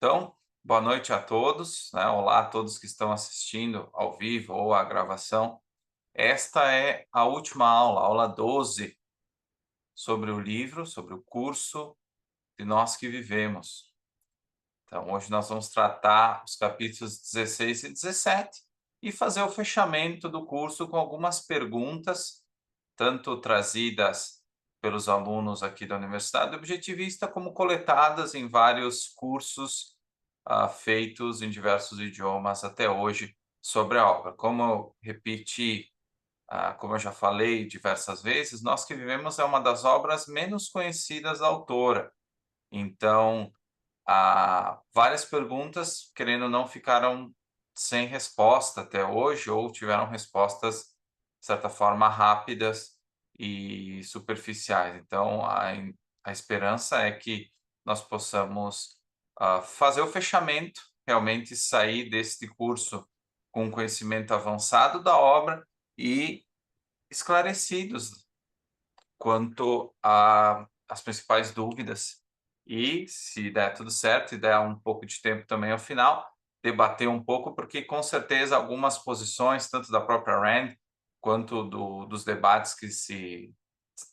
Então, boa noite a todos, né? Olá a todos que estão assistindo ao vivo ou à gravação. Esta é a última aula, aula 12, sobre o livro, sobre o curso de Nós que Vivemos. Então, hoje nós vamos tratar os capítulos 16 e 17 e fazer o fechamento do curso com algumas perguntas, tanto trazidas pelos alunos aqui da Universidade Objetivista, como coletadas em vários cursos feitos em diversos idiomas até hoje sobre a obra. Como eu repeti, como eu já falei diversas vezes, Nós que Vivemos é uma das obras menos conhecidas da autora. Então, várias perguntas, querendo ou não, ficaram sem resposta até hoje ou tiveram respostas, de certa forma, rápidas e superficiais. Então, a esperança é que nós possamos, fazer o fechamento, realmente sair deste curso com um conhecimento avançado da obra e esclarecidos quanto a as principais dúvidas e, se der tudo certo e der um pouco de tempo também ao final, debater um pouco, porque com certeza algumas posições, tanto da própria Rand, quanto dos debates que se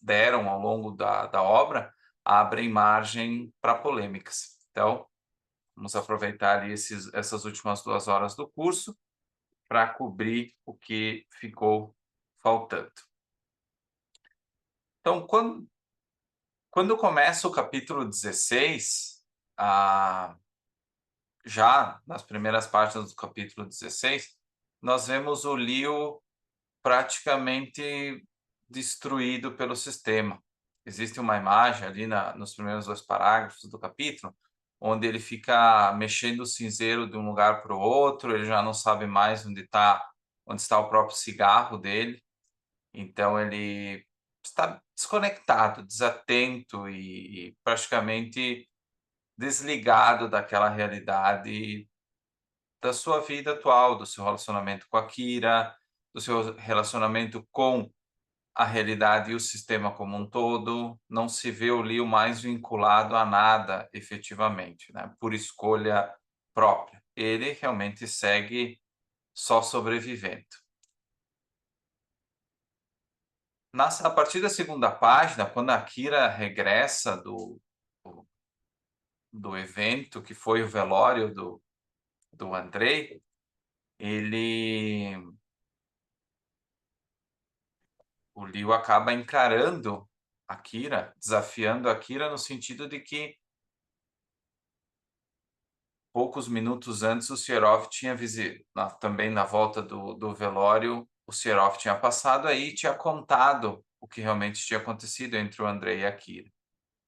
deram ao longo da obra, abrem margem para polêmicas. Então, vamos aproveitar ali essas últimas 2 horas do curso para cobrir o que ficou faltando. Então, quando começa o capítulo 16, ah, já nas primeiras páginas do capítulo 16, nós vemos o Leo praticamente destruído pelo sistema. Existe uma imagem ali nos primeiros 2 parágrafos do capítulo, onde ele fica mexendo o cinzeiro de um lugar para o outro, ele já não sabe mais onde está o próprio cigarro dele, então ele está desconectado, desatento e praticamente desligado daquela realidade da sua vida atual, do seu relacionamento com a Kira, do seu relacionamento com a realidade e o sistema como um todo. Não se vê o Leo mais vinculado a nada efetivamente, né, por escolha própria. Ele realmente segue só sobrevivendo. A partir da segunda página, quando a Kira regressa do do evento que foi o velório do Andrei, ele o Leo acaba encarando a Kira, desafiando a Kira no sentido de que poucos minutos antes o Serov tinha também na volta do velório, o Serov tinha passado aí e tinha contado o que realmente tinha acontecido entre o Andrei e a Kira.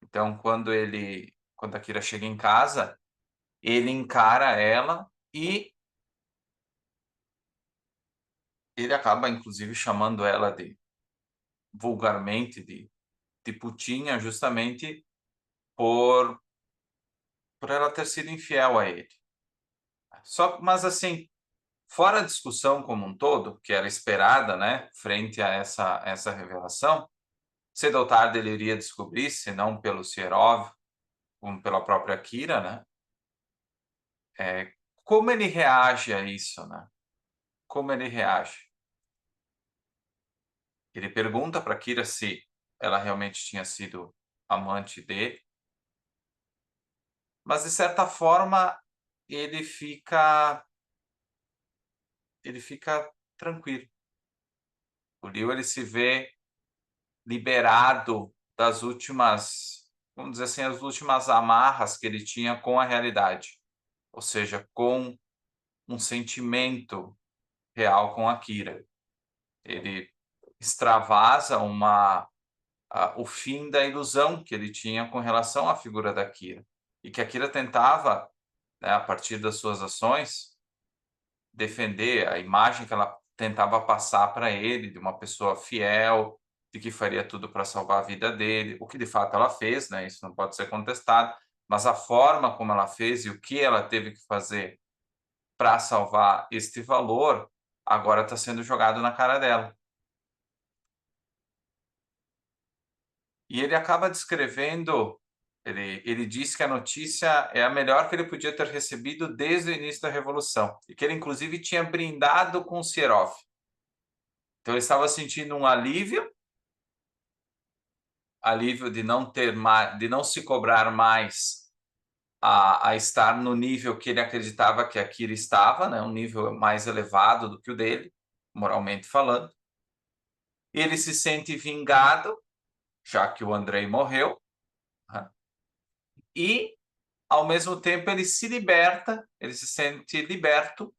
Então quando a Kira chega em casa, ele encara ela e ele acaba inclusive chamando ela vulgarmente de putinha, justamente por ela ter sido infiel a ele. Mas assim, fora a discussão como um todo, que era esperada, né, frente a essa revelação, cedo ou tarde ele iria descobrir, se não pelo Serov, como pela própria Kira, né, como ele reage a isso, né? Como ele reage? Ele pergunta para Kira se ela realmente tinha sido amante dele, mas de certa forma ele fica ele fica tranquilo. O Leo ele se vê liberado das últimas, vamos dizer assim, as últimas amarras que ele tinha com a realidade, ou seja, com um sentimento real com a Kira. Ele extravasa o fim da ilusão que ele tinha com relação à figura da Kira, e que a Kira tentava, né, a partir das suas ações, defender a imagem que ela tentava passar para ele de uma pessoa fiel, de que faria tudo para salvar a vida dele, o que de fato ela fez, né, isso não pode ser contestado, mas a forma como ela fez e o que ela teve que fazer para salvar este valor, agora está sendo jogado na cara dela. E ele acaba descrevendo Ele disse que a notícia é a melhor que ele podia ter recebido desde o início da revolução, e que ele inclusive tinha brindado com Serov. Então ele estava sentindo um alívio de não ter mais, de não se cobrar mais a estar no nível que ele acreditava que a Kira estava, né, um nível mais elevado do que o dele, moralmente falando. Ele se sente vingado, já que o Andrei morreu, né, e, ao mesmo tempo, ele se liberta, ele se sente liberto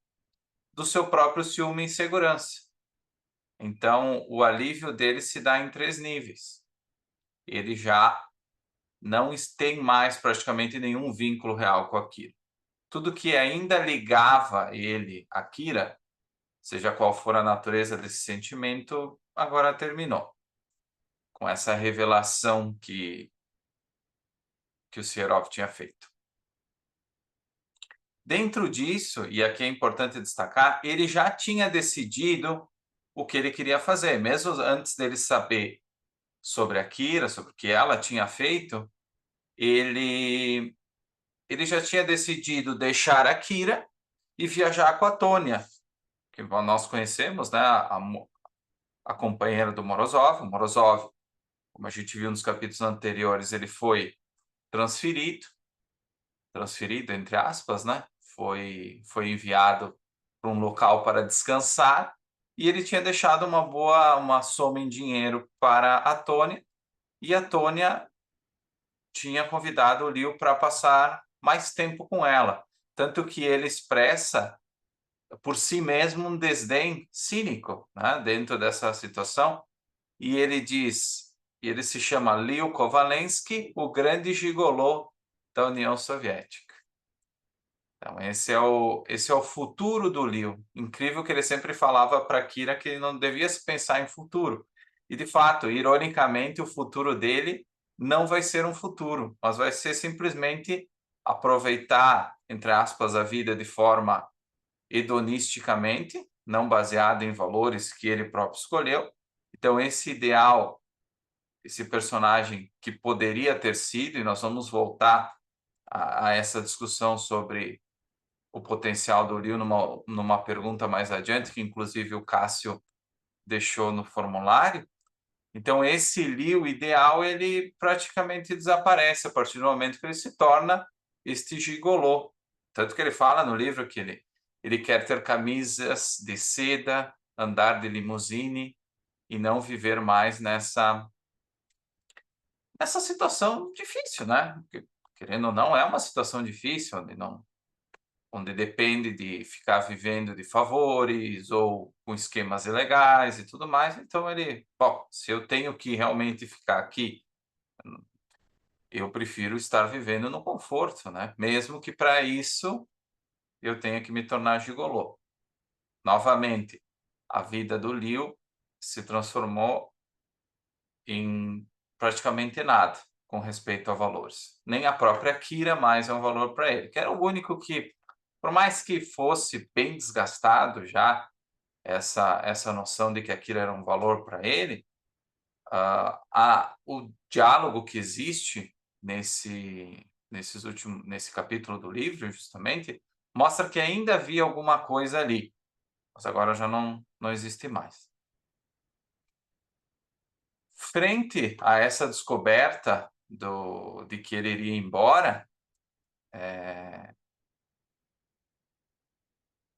do seu próprio ciúme e insegurança. Então, o alívio dele se dá em 3 níveis. Ele já não tem mais praticamente nenhum vínculo real com a Kira. Tudo que ainda ligava ele à Kira, seja qual for a natureza desse sentimento, agora terminou. Com essa revelação que o Serov tinha feito. Dentro disso, e aqui é importante destacar, ele já tinha decidido o que ele queria fazer, mesmo antes dele saber sobre a Kira, sobre o que ela tinha feito, ele já tinha decidido deixar a Kira e viajar com a Tônia, que nós conhecemos, né, a companheira do Morozov. O Morozov, como a gente viu nos capítulos anteriores, ele foi transferido, entre aspas, né? Foi enviado para um local para descansar, e ele tinha deixado uma soma em dinheiro para a Tônia, e a Tônia tinha convidado o Liu para passar mais tempo com ela, tanto que ele expressa por si mesmo um desdém cínico, né, dentro dessa situação, e ele se chama Liu Kovalensky, o grande gigolô da União Soviética. Então, esse é o futuro do Liu. Incrível que ele sempre falava para Kira que ele não devia se pensar em futuro. E, de fato, ironicamente, o futuro dele não vai ser um futuro, mas vai ser simplesmente aproveitar, entre aspas, a vida de forma hedonisticamente, não baseada em valores que ele próprio escolheu. Então, esse ideal, esse personagem que poderia ter sido, e nós vamos voltar a essa discussão sobre o potencial do Liu numa pergunta mais adiante, que inclusive o Cássio deixou no formulário. Então, esse Liu ideal, ele praticamente desaparece a partir do momento que ele se torna este gigolô. Tanto que ele fala no livro que ele quer ter camisas de seda, andar de limusine e não viver mais nessa situação difícil, né? Porque, querendo ou não, é uma situação difícil, onde depende de ficar vivendo de favores ou com esquemas ilegais e tudo mais. Então ele, bom, se eu tenho que realmente ficar aqui, eu prefiro estar vivendo no conforto, né? Mesmo que para isso eu tenha que me tornar gigolô. Novamente, a vida do Liu se transformou em praticamente nada com respeito a valores. Nem a própria Kira mais é um valor para ele, que era o único que, por mais que fosse bem desgastado já essa noção de que aquilo era um valor para ele, o diálogo que existe nesse capítulo do livro, justamente, mostra que ainda havia alguma coisa ali, mas agora já não existe mais. Frente a essa descoberta de que ele iria embora,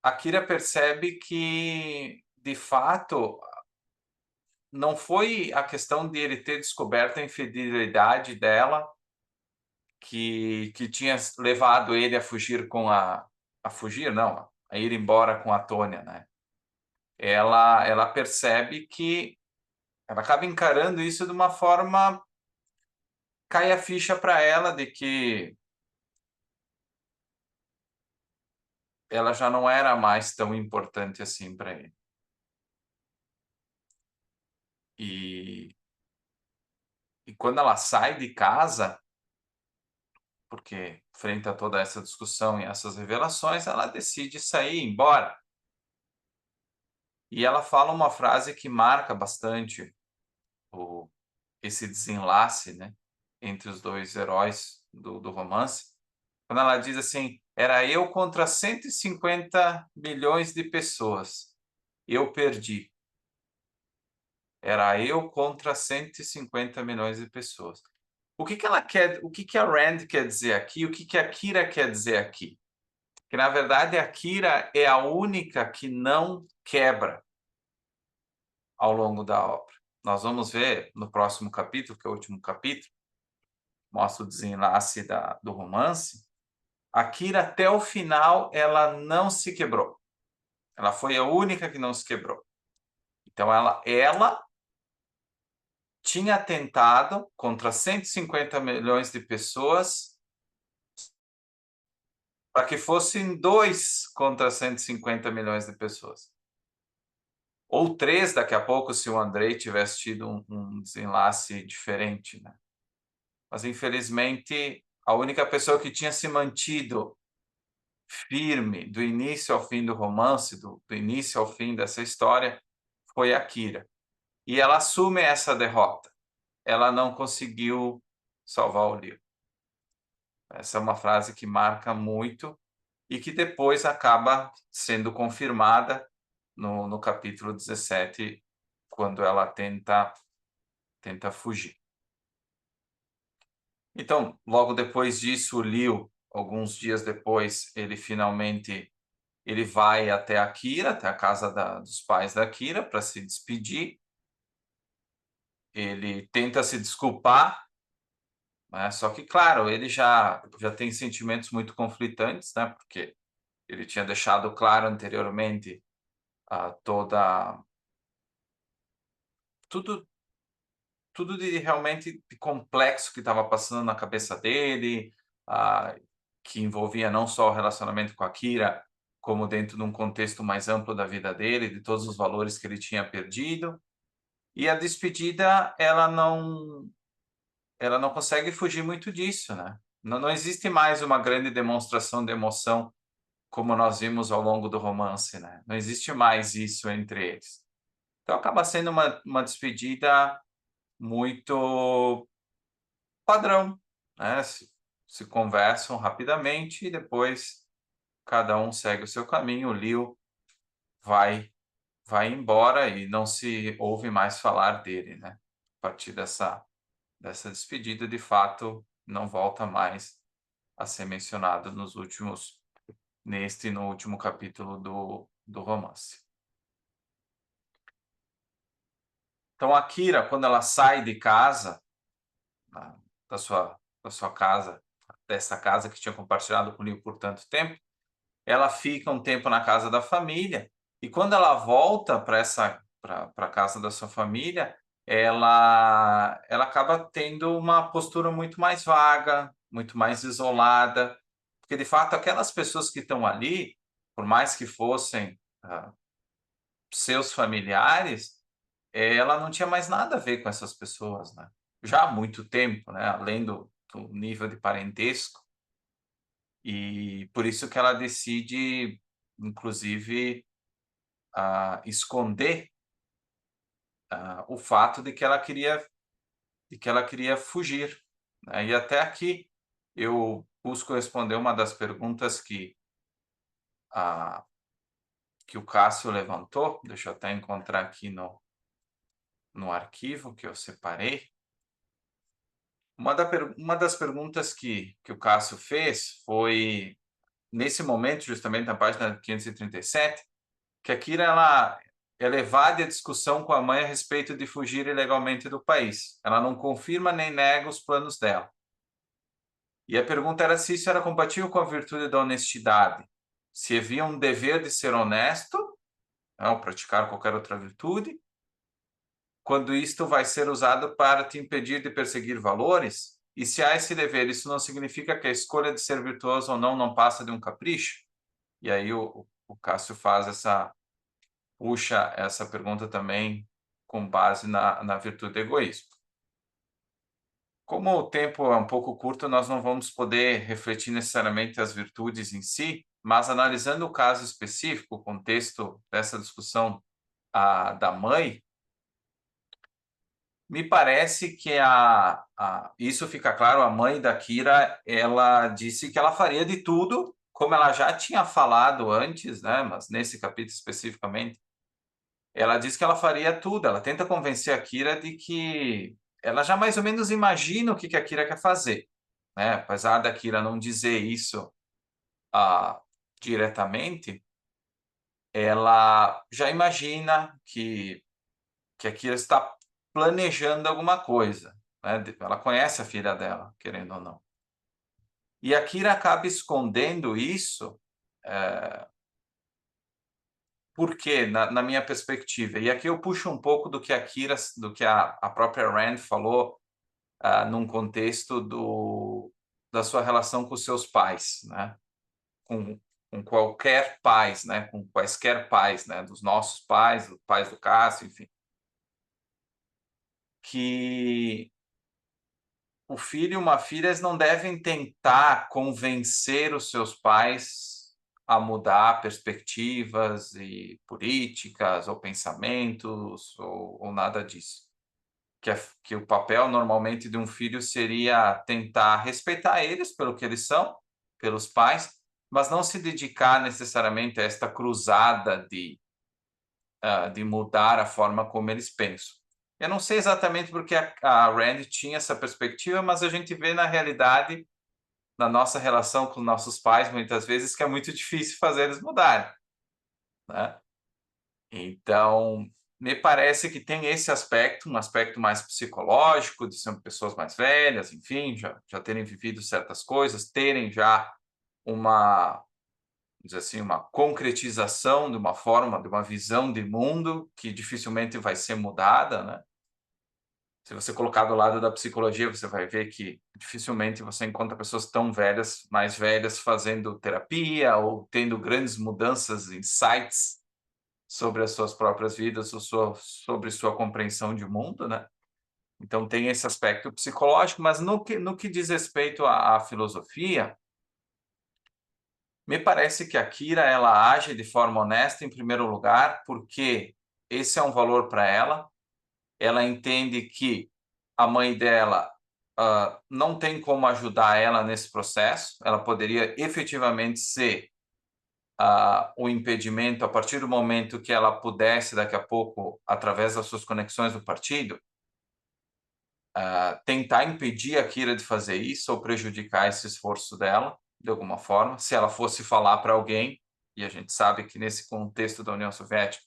a Kira percebe que, de fato, não foi a questão de ele ter descoberto a infidelidade dela que tinha levado ele a fugir a fugir não, a ir embora com a Tônia, né. Ela percebe que ela acaba encarando isso de uma forma, cai a ficha para ela de que ela já não era mais tão importante assim para ele. E quando ela sai de casa, porque frente a toda essa discussão e essas revelações, ela decide sair, ir embora. E ela fala uma frase que marca bastante esse desenlace, né, entre os dois heróis, do romance, quando ela diz assim: "Era eu contra 150 milhões de pessoas, eu perdi". Era eu contra 150 milhões de pessoas. O que que a Rand quer dizer aqui, o que que a Kira quer dizer aqui? Que na verdade a Kira é a única que não quebra ao longo da obra. Nós vamos ver no próximo capítulo, que é o último capítulo, mostra o desenlace do romance. A Kira até o final ela não se quebrou. Ela foi a única que não se quebrou. Então ela tinha tentado contra 150 milhões de pessoas para que fossem 2 contra 150 milhões de pessoas. Ou 3 daqui a pouco, se o Andrei tivesse tido um desenlace diferente, né. Mas infelizmente, a única pessoa que tinha se mantido firme do início ao fim do romance, do início ao fim dessa história, foi a Kira. E ela assume essa derrota. Ela não conseguiu salvar o livro. Essa é uma frase que marca muito e que depois acaba sendo confirmada no capítulo 17, quando ela tenta fugir. Então, logo depois disso, o Liu, alguns dias depois, ele vai até a Kira, até a casa dos pais da Kira, para se despedir. Ele tenta se desculpar, né, só que, claro, ele já tem sentimentos muito conflitantes, né, porque ele tinha deixado claro anteriormente, toda tudo tudo de realmente de complexo que estava passando na cabeça dele, ah, que envolvia não só o relacionamento com a Kira, como dentro de um contexto mais amplo da vida dele, de todos os valores que ele tinha perdido. E a despedida, ela não consegue fugir muito disso, né. Não existe mais uma grande demonstração de emoção como nós vimos ao longo do romance, né. Não existe mais isso entre eles. Então acaba sendo uma despedida muito padrão, né, se conversam rapidamente e depois cada um segue o seu caminho. O Liu vai vai embora e não se ouve mais falar dele, né. A partir dessa despedida, de fato, não volta mais a ser mencionado neste e no último capítulo do romance. Então a Kira, quando ela sai de casa, da da sua casa, dessa casa que tinha compartilhado com o Liu por tanto tempo, ela fica um tempo na casa da família, e quando ela volta para a casa da sua família, ela acaba tendo uma postura muito mais vaga, muito mais isolada, porque de fato aquelas pessoas que estão ali, por mais que fossem, seus familiares, ela não tinha mais nada a ver com essas pessoas, né. Já há muito tempo, né, além do nível de parentesco, e por isso que ela decide, inclusive, esconder, o fato de que ela queria fugir, né. E até aqui eu busco responder uma das perguntas ah, que o Cássio levantou. Deixa eu até encontrar aqui no arquivo que eu separei. Uma das perguntas que o Cássio fez foi, nesse momento, justamente na página 537, que a Kira ela evade a discussão com a mãe a respeito de fugir ilegalmente do país. Ela não confirma nem nega os planos dela. E a pergunta era se isso era compatível com a virtude da honestidade, se havia um dever de ser honesto, né, ou praticar qualquer outra virtude, quando isto vai ser usado para te impedir de perseguir valores, e se há esse dever, isso não significa que a escolha de ser virtuoso ou não passa de um capricho? E aí o Cássio puxa essa pergunta também com base na virtude do egoísmo. Como o tempo é um pouco curto, nós não vamos poder refletir necessariamente as virtudes em si, mas analisando o caso específico, o contexto dessa discussão, da mãe, me parece que isso fica claro, a mãe da Kira, ela disse que ela faria de tudo, como ela já tinha falado antes, né, mas nesse capítulo especificamente, ela disse que ela faria tudo, ela tenta convencer a Kira de que ela já mais ou menos imagina o que que a Kira quer fazer, né, apesar da Kira não dizer isso, ah, diretamente, ela já imagina que a Kira está planejando alguma coisa, né, ela conhece a filha dela, querendo ou não. E a Kira acaba escondendo isso, eh, por quê? Na minha perspectiva, e aqui eu puxo um pouco do que a própria Rand falou, num contexto da sua relação com os seus pais, né, com qualquer pais, né, com quaisquer pais, né, dos nossos pais, dos pais do Cássio, enfim. Que o filho e uma filha, eles não devem tentar convencer os seus pais a mudar perspectivas e políticas ou pensamentos ou nada disso. Que o papel normalmente de um filho seria tentar respeitar eles pelo que eles são, pelos pais, mas não se dedicar necessariamente a esta cruzada de mudar a forma como eles pensam. Eu não sei exatamente porque a Rand tinha essa perspectiva, mas a gente vê na realidade, na nossa relação com nossos pais, muitas vezes, que é muito difícil fazer eles mudarem, né. Então, me parece que tem esse aspecto, um aspecto mais psicológico, de serem pessoas mais velhas, enfim, já terem vivido certas coisas, terem já uma, vamos dizer assim, uma concretização de uma forma, de uma visão de mundo que dificilmente vai ser mudada, né. Se você colocar do lado da psicologia, você vai ver que dificilmente você encontra pessoas tão velhas, mais velhas, fazendo terapia ou tendo grandes mudanças, insights sobre as suas próprias vidas ou sobre sua compreensão de mundo, né. Então tem esse aspecto psicológico, mas no que diz respeito à filosofia, me parece que a Kira, ela age de forma honesta, em primeiro lugar, porque esse é um valor para ela. Ela entende que a mãe dela, não tem como ajudar ela nesse processo, ela poderia efetivamente ser, o impedimento a partir do momento que ela pudesse, daqui a pouco, através das suas conexões do partido, tentar impedir a Kira de fazer isso ou prejudicar esse esforço dela, de alguma forma. Se ela fosse falar para alguém, e a gente sabe que nesse contexto da União Soviética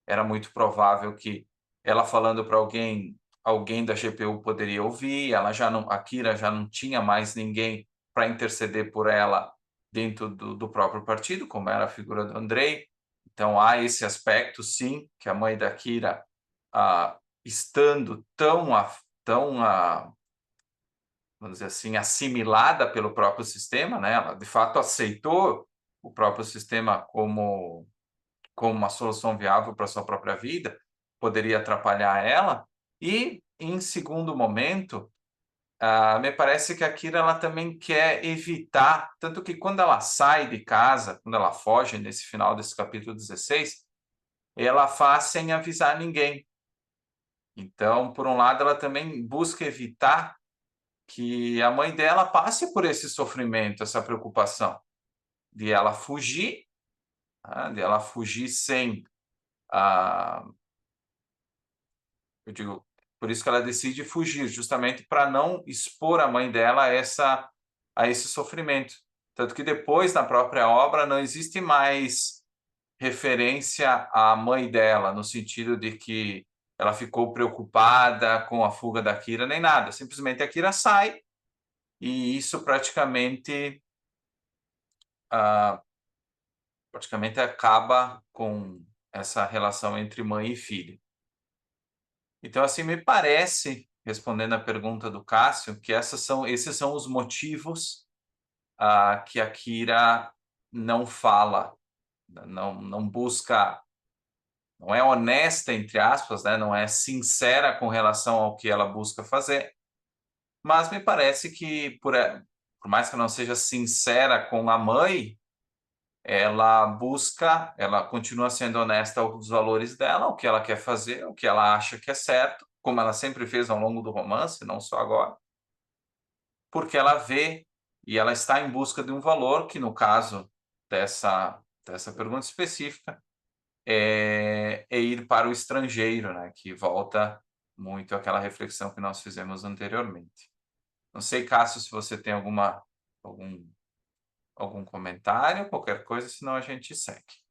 era muito provável que ela falando para alguém, alguém da GPU poderia ouvir, ela já não, a Kira já não tinha mais ninguém para interceder por ela dentro do próprio partido, como era a figura do Andrei. Então há esse aspecto, sim, que a mãe da Kira, estando tão, vamos dizer assim, assimilada pelo próprio sistema, né, ela de fato aceitou o próprio sistema como uma solução viável para sua própria vida, poderia atrapalhar ela. E, em segundo momento, me parece que a Kira, ela também quer evitar, tanto que quando ela sai de casa, quando ela foge nesse final desse capítulo 16, ela faz sem avisar ninguém. Então, por um lado, ela também busca evitar que a mãe dela passe por esse sofrimento, essa preocupação de ela fugir, né, de ela fugir sem, ah, eu digo, por isso que ela decide fugir, justamente para não expor a mãe dela a esse sofrimento. Tanto que depois, na própria obra, não existe mais referência à mãe dela, no sentido de que ela ficou preocupada com a fuga da Kira, nem nada. Simplesmente a Kira sai e isso ah, praticamente acaba com essa relação entre mãe e filho. Então, assim, me parece, respondendo à pergunta do Cássio, que esses são os motivos, que a Kira não fala, não busca, não é honesta, entre aspas, né, não é sincera com relação ao que ela busca fazer, mas me parece que por mais que ela não seja sincera com a mãe, ela continua sendo honesta aos valores dela, o que ela quer fazer, o que ela acha que é certo, como ela sempre fez ao longo do romance, não só agora. porque ela vê e ela está em busca de um valor que, no caso dessa pergunta específica, é ir para o estrangeiro, né, que volta muito àquela reflexão que nós fizemos anteriormente. Não sei, Cássio, se você tem algum algum comentário, qualquer coisa, senão a gente segue.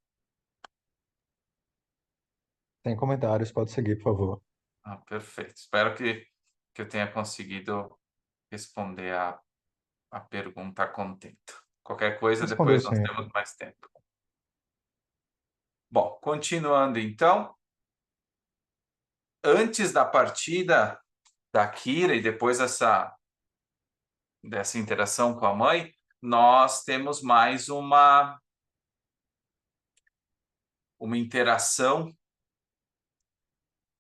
Sem comentários, pode seguir, por favor. Ah, perfeito. Espero que eu tenha conseguido responder a pergunta a contento. Qualquer coisa, Respondeu depois nós sim. temos mais tempo. Bom, continuando então, antes da partida da Kira e depois dessa interação com a mãe, nós temos mais uma interação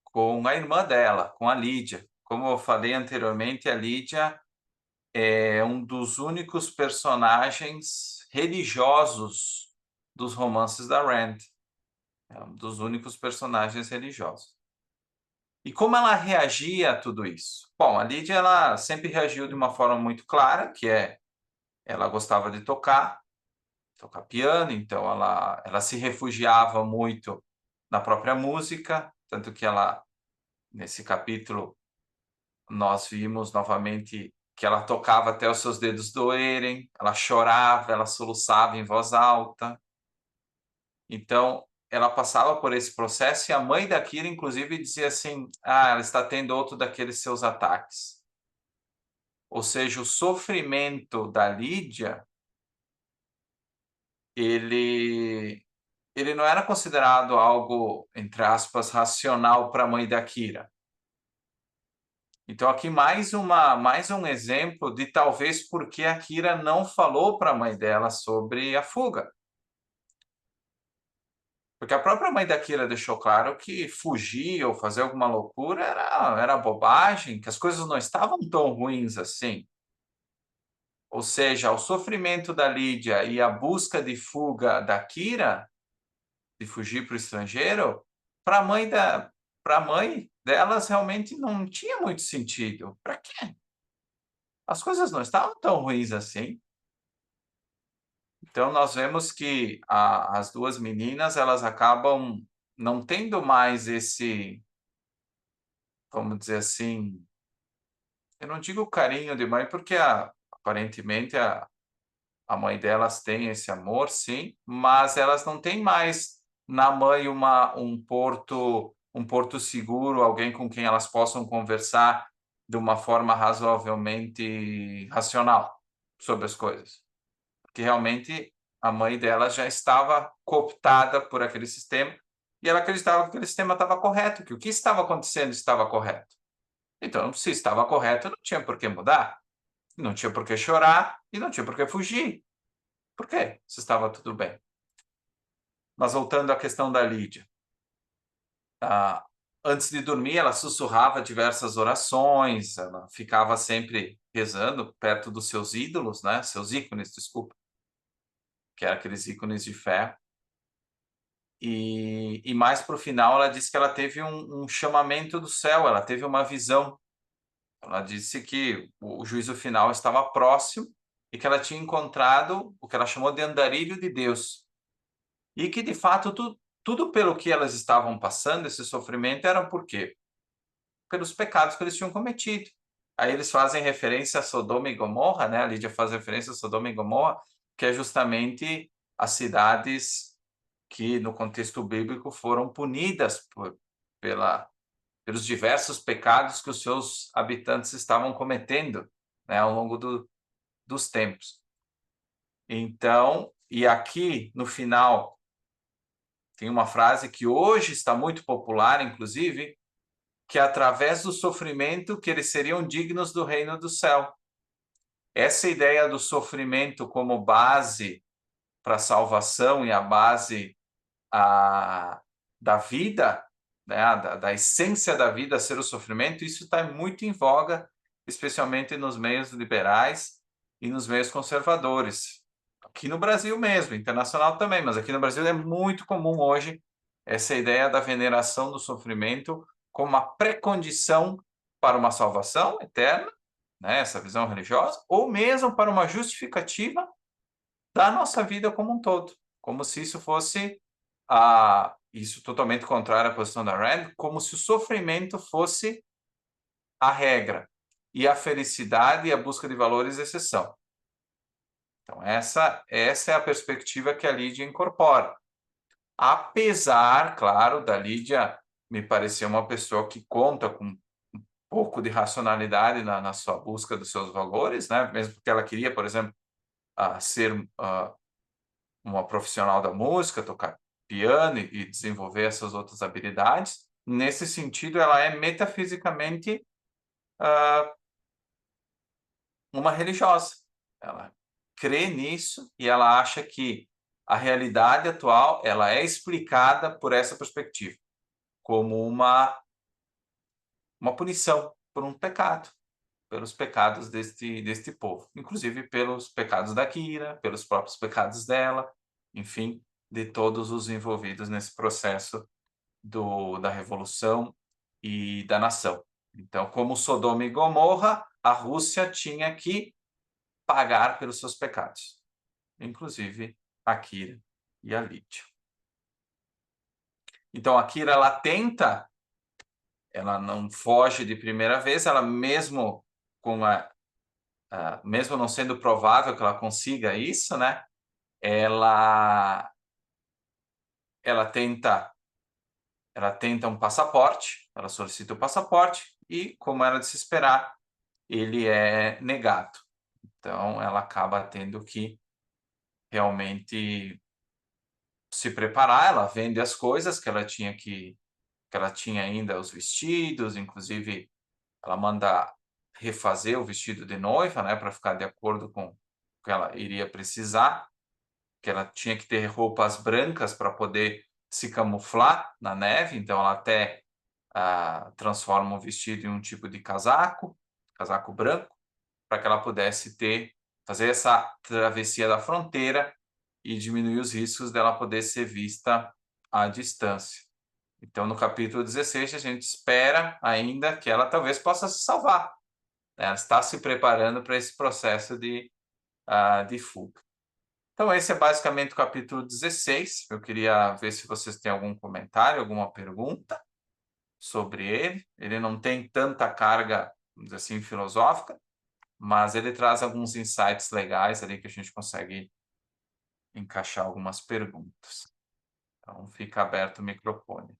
com a irmã dela, com a Lídia. Como eu falei anteriormente, a Lídia é um dos únicos personagens religiosos dos romances da Rand. É um dos únicos personagens religiosos. E como ela reagia a tudo isso? Bom, a Lídia ela sempre reagiu de uma forma muito clara, que é ela gostava de tocar piano, então ela se refugiava muito na própria música, tanto que ela, nesse capítulo, nós vimos novamente que ela tocava até os seus dedos doerem, ela chorava, ela soluçava em voz alta. Então, ela passava por esse processo e a mãe da Kira, inclusive, dizia assim: "Ah, ela está tendo outro daqueles seus ataques". Ou seja, o sofrimento da Lídia, ele ele não era considerado algo, entre aspas, "racional" para a mãe da Kira. Então aqui mais um exemplo de talvez porque a Kira não falou para a mãe dela sobre a fuga. Porque a própria mãe da Kira deixou claro que fugir ou fazer alguma loucura era bobagem, que as coisas não estavam tão ruins assim. Ou seja, o sofrimento da Lídia e a busca de fuga da Kira, de fugir para o estrangeiro, para a mãe pra mãe delas realmente não tinha muito sentido. Para quê? As coisas não estavam tão ruins assim. Então nós vemos que as 2 meninas, elas acabam não tendo mais esse, vamos dizer assim, eu não digo carinho de mãe, porque aparentemente a mãe delas tem esse amor, sim, mas elas não têm mais na mãe um porto seguro, alguém com quem elas possam conversar de uma forma razoavelmente racional sobre as coisas. Porque realmente a mãe dela já estava cooptada por aquele sistema e ela acreditava que aquele sistema estava correto, que o que estava acontecendo estava correto. Então, se estava correto, não tinha por que mudar, não tinha por que chorar e não tinha por que fugir. Por quê? Se estava tudo bem. Mas voltando à questão da Lídia, ah, antes de dormir, ela sussurrava diversas orações, ela ficava sempre rezando perto dos seus ídolos, né? Seus ícones, desculpa, que eram aqueles ícones de ferro. E mais para o final, ela disse que ela teve um chamamento do céu, ela teve uma visão. Ela disse que o juízo final estava próximo e que ela tinha encontrado o que ela chamou de andarilho de Deus. E que, de fato, tudo pelo que elas estavam passando, esse sofrimento, era por quê? Pelos pecados que eles tinham cometido. Aí eles fazem referência a Sodoma e Gomorra, né? A Lídia faz referência a Sodoma e Gomorra, que é justamente as cidades que, no contexto bíblico, foram punidas pela, pelos diversos pecados que os seus habitantes estavam cometendo, né, ao longo dos tempos. Então, e aqui no final tem uma frase que hoje está muito popular, inclusive, que é através do sofrimento que eles seriam dignos do reino do céu. Essa ideia do sofrimento como base para a salvação e a base a, da vida, né, da essência da vida ser o sofrimento, isso está muito em voga, especialmente nos meios liberais e nos meios conservadores. Aqui no Brasil mesmo, internacional também, mas aqui no Brasil é muito comum hoje essa ideia da veneração do sofrimento como uma pré-condição para uma salvação eterna né, essa visão religiosa, ou mesmo para uma justificativa da nossa vida como um todo, como se isso fosse isso totalmente contrário à posição da Rand, como se o sofrimento fosse a regra e a felicidade e a busca de valores exceção. Então essa é a perspectiva que a Lídia incorpora. Apesar, claro, da Lídia me parecer uma pessoa que conta com um pouco de racionalidade na sua busca dos seus valores, né? Mesmo porque ela queria, por exemplo, ser uma profissional da música, tocar piano e desenvolver essas outras habilidades. Nesse sentido, ela é metafisicamente uma religiosa. Ela crê nisso e ela acha que a realidade atual ela é explicada por essa perspectiva, como uma punição por um pecado, pelos pecados deste povo, inclusive pelos pecados da Kira, pelos próprios pecados dela, enfim, de todos os envolvidos nesse processo da revolução e da nação. Então, como Sodoma e Gomorra, a Rússia tinha que pagar pelos seus pecados, inclusive a Kira e a Lídia. Então, a Kira ela não foge de primeira vez, ela mesmo mesmo não sendo provável que ela consiga isso, né? Ela ela tenta ela tenta um passaporte, ela solicita o passaporte e, como era de se esperar, ele é negado. Então, ela acaba tendo que realmente se preparar. Ela vende as coisas que ela tinha ainda, os vestidos, inclusive ela manda refazer o vestido de noiva, né, para ficar de acordo com o que ela iria precisar, que ela tinha que ter roupas brancas para poder se camuflar na neve, então ela até transforma o vestido em um tipo de casaco branco, para que ela pudesse fazer essa travessia da fronteira e diminuir os riscos dela poder ser vista à distância. Então, no capítulo 16, a gente espera ainda que ela talvez possa se salvar, né? Ela está se preparando para esse processo de fuga. Então, esse é basicamente o capítulo 16. Eu queria ver se vocês têm algum comentário, alguma pergunta sobre ele. Ele não tem tanta carga, vamos dizer assim, filosófica, mas ele traz alguns insights legais ali que a gente consegue encaixar algumas perguntas. Então, fica aberto o microfone.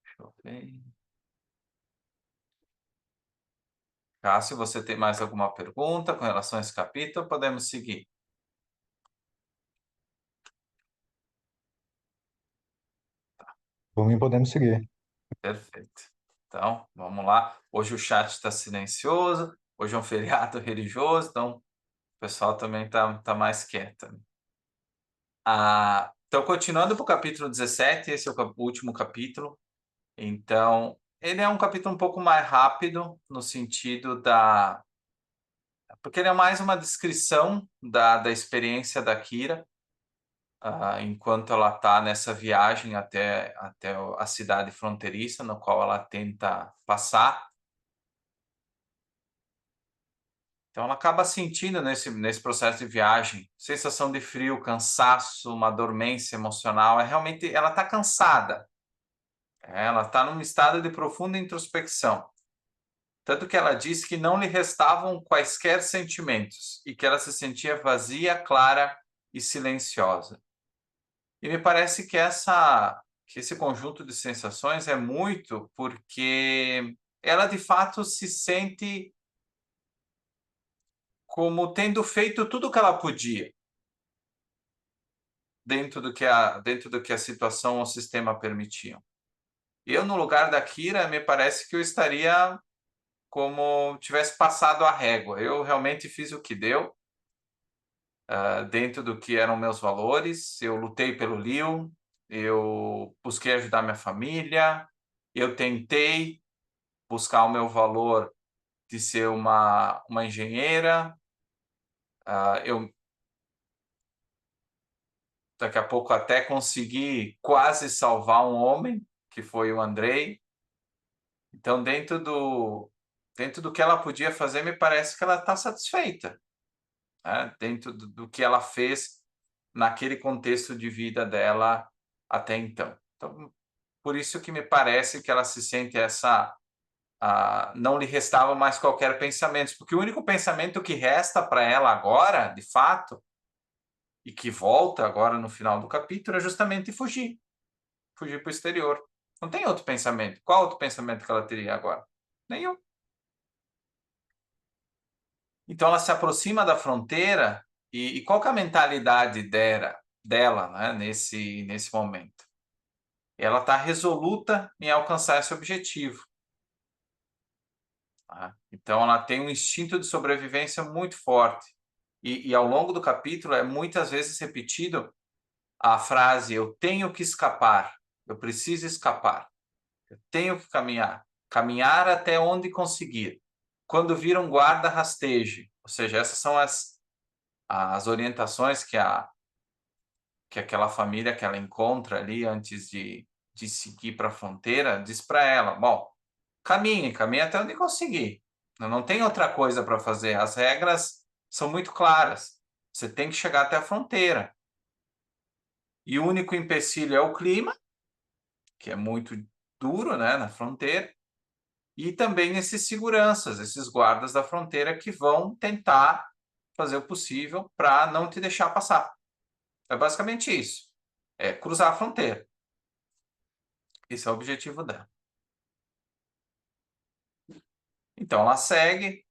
Deixa eu ver. Cássio, você tem mais alguma pergunta com relação a esse capítulo? Podemos seguir. Por mim, podemos seguir. Perfeito. Então, vamos lá. Hoje o chat está silencioso, hoje é um feriado religioso, então o pessoal também está mais quieto, né? Então, continuando para o capítulo 17, esse é o último capítulo. Então, ele é um capítulo um pouco mais rápido, no sentido porque ele é mais uma descrição da experiência da Kira, enquanto ela está nessa viagem até a cidade fronteiriça, no qual ela tenta passar. Então, ela acaba sentindo nesse processo de viagem sensação de frio, cansaço, uma dormência emocional. Realmente, ela está cansada. Ela está num estado de profunda introspecção. Tanto que ela disse que não lhe restavam quaisquer sentimentos e que ela se sentia vazia, clara e silenciosa. E me parece que esse conjunto de sensações é muito porque ela de fato se sente como tendo feito tudo o que ela podia dentro do que a situação ou o sistema permitiam. Eu, no lugar da Kira, me parece que eu estaria como tivesse passado a régua. Eu realmente fiz o que deu, dentro do que eram meus valores. Eu lutei pelo Leo, eu busquei ajudar minha família, eu tentei buscar o meu valor de ser uma engenheira. Eu daqui a pouco até consegui quase salvar um homem, que foi o Andrei. Então, dentro do que ela podia fazer, me parece que ela está satisfeita, né? Dentro do que ela fez naquele contexto de vida dela até então. Então, por isso que me parece que ela se sente não lhe restava mais qualquer pensamento, porque o único pensamento que resta para ela agora, de fato, e que volta agora no final do capítulo, é justamente fugir para o exterior. Não tem outro pensamento. Qual outro pensamento que ela teria agora? Nenhum. Então ela se aproxima da fronteira e qual que é a mentalidade dela, né, nesse momento? Ela está resoluta em alcançar esse objetivo. Tá? Então ela tem um instinto de sobrevivência muito forte. E ao longo do capítulo é muitas vezes repetido a frase: eu tenho que escapar, eu preciso escapar, eu tenho que caminhar, caminhar até onde conseguir. Quando vir um guarda, rasteje. Ou seja, essas são as orientações que aquela família que ela encontra ali antes de seguir para a fronteira diz para ela: bom, caminhe até onde conseguir. Não tem outra coisa para fazer. As regras são muito claras. Você tem que chegar até a fronteira. E o único empecilho é o clima, que é muito duro, né, na fronteira, e também esses seguranças, esses guardas da fronteira que vão tentar fazer o possível para não te deixar passar. É basicamente isso. É cruzar a fronteira. Esse é o objetivo dela. Então ela segue,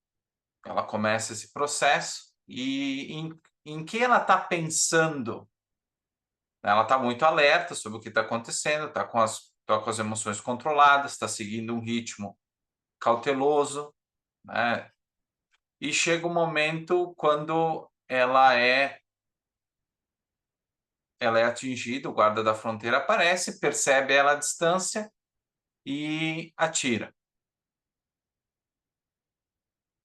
ela começa esse processo e em que ela está pensando? Ela está muito alerta sobre o que está acontecendo, tá com as emoções controladas, está seguindo um ritmo cauteloso, né? E chega um momento quando ela é atingida, o guarda da fronteira aparece, percebe ela à distância e atira.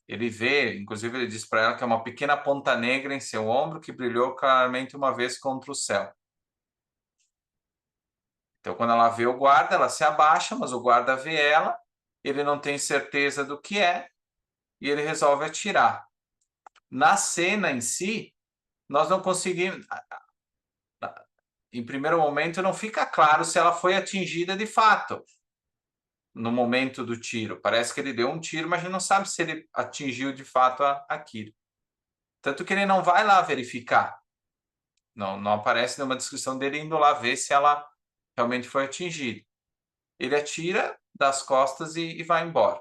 Ele vê, inclusive ele diz para ela que é uma pequena ponta negra em seu ombro que brilhou claramente uma vez contra o céu. Então, quando ela vê o guarda, ela se abaixa, mas o guarda vê ela, ele não tem certeza do que é, e ele resolve atirar. Na cena em si, nós não conseguimos. Em primeiro momento, não fica claro se ela foi atingida de fato no momento do tiro. Parece que ele deu um tiro, mas a gente não sabe se ele atingiu de fato a Kira. Tanto que ele não vai lá verificar. Não aparece nenhuma descrição dele indo lá ver se ela realmente foi atingida. Ele atira das costas e vai embora.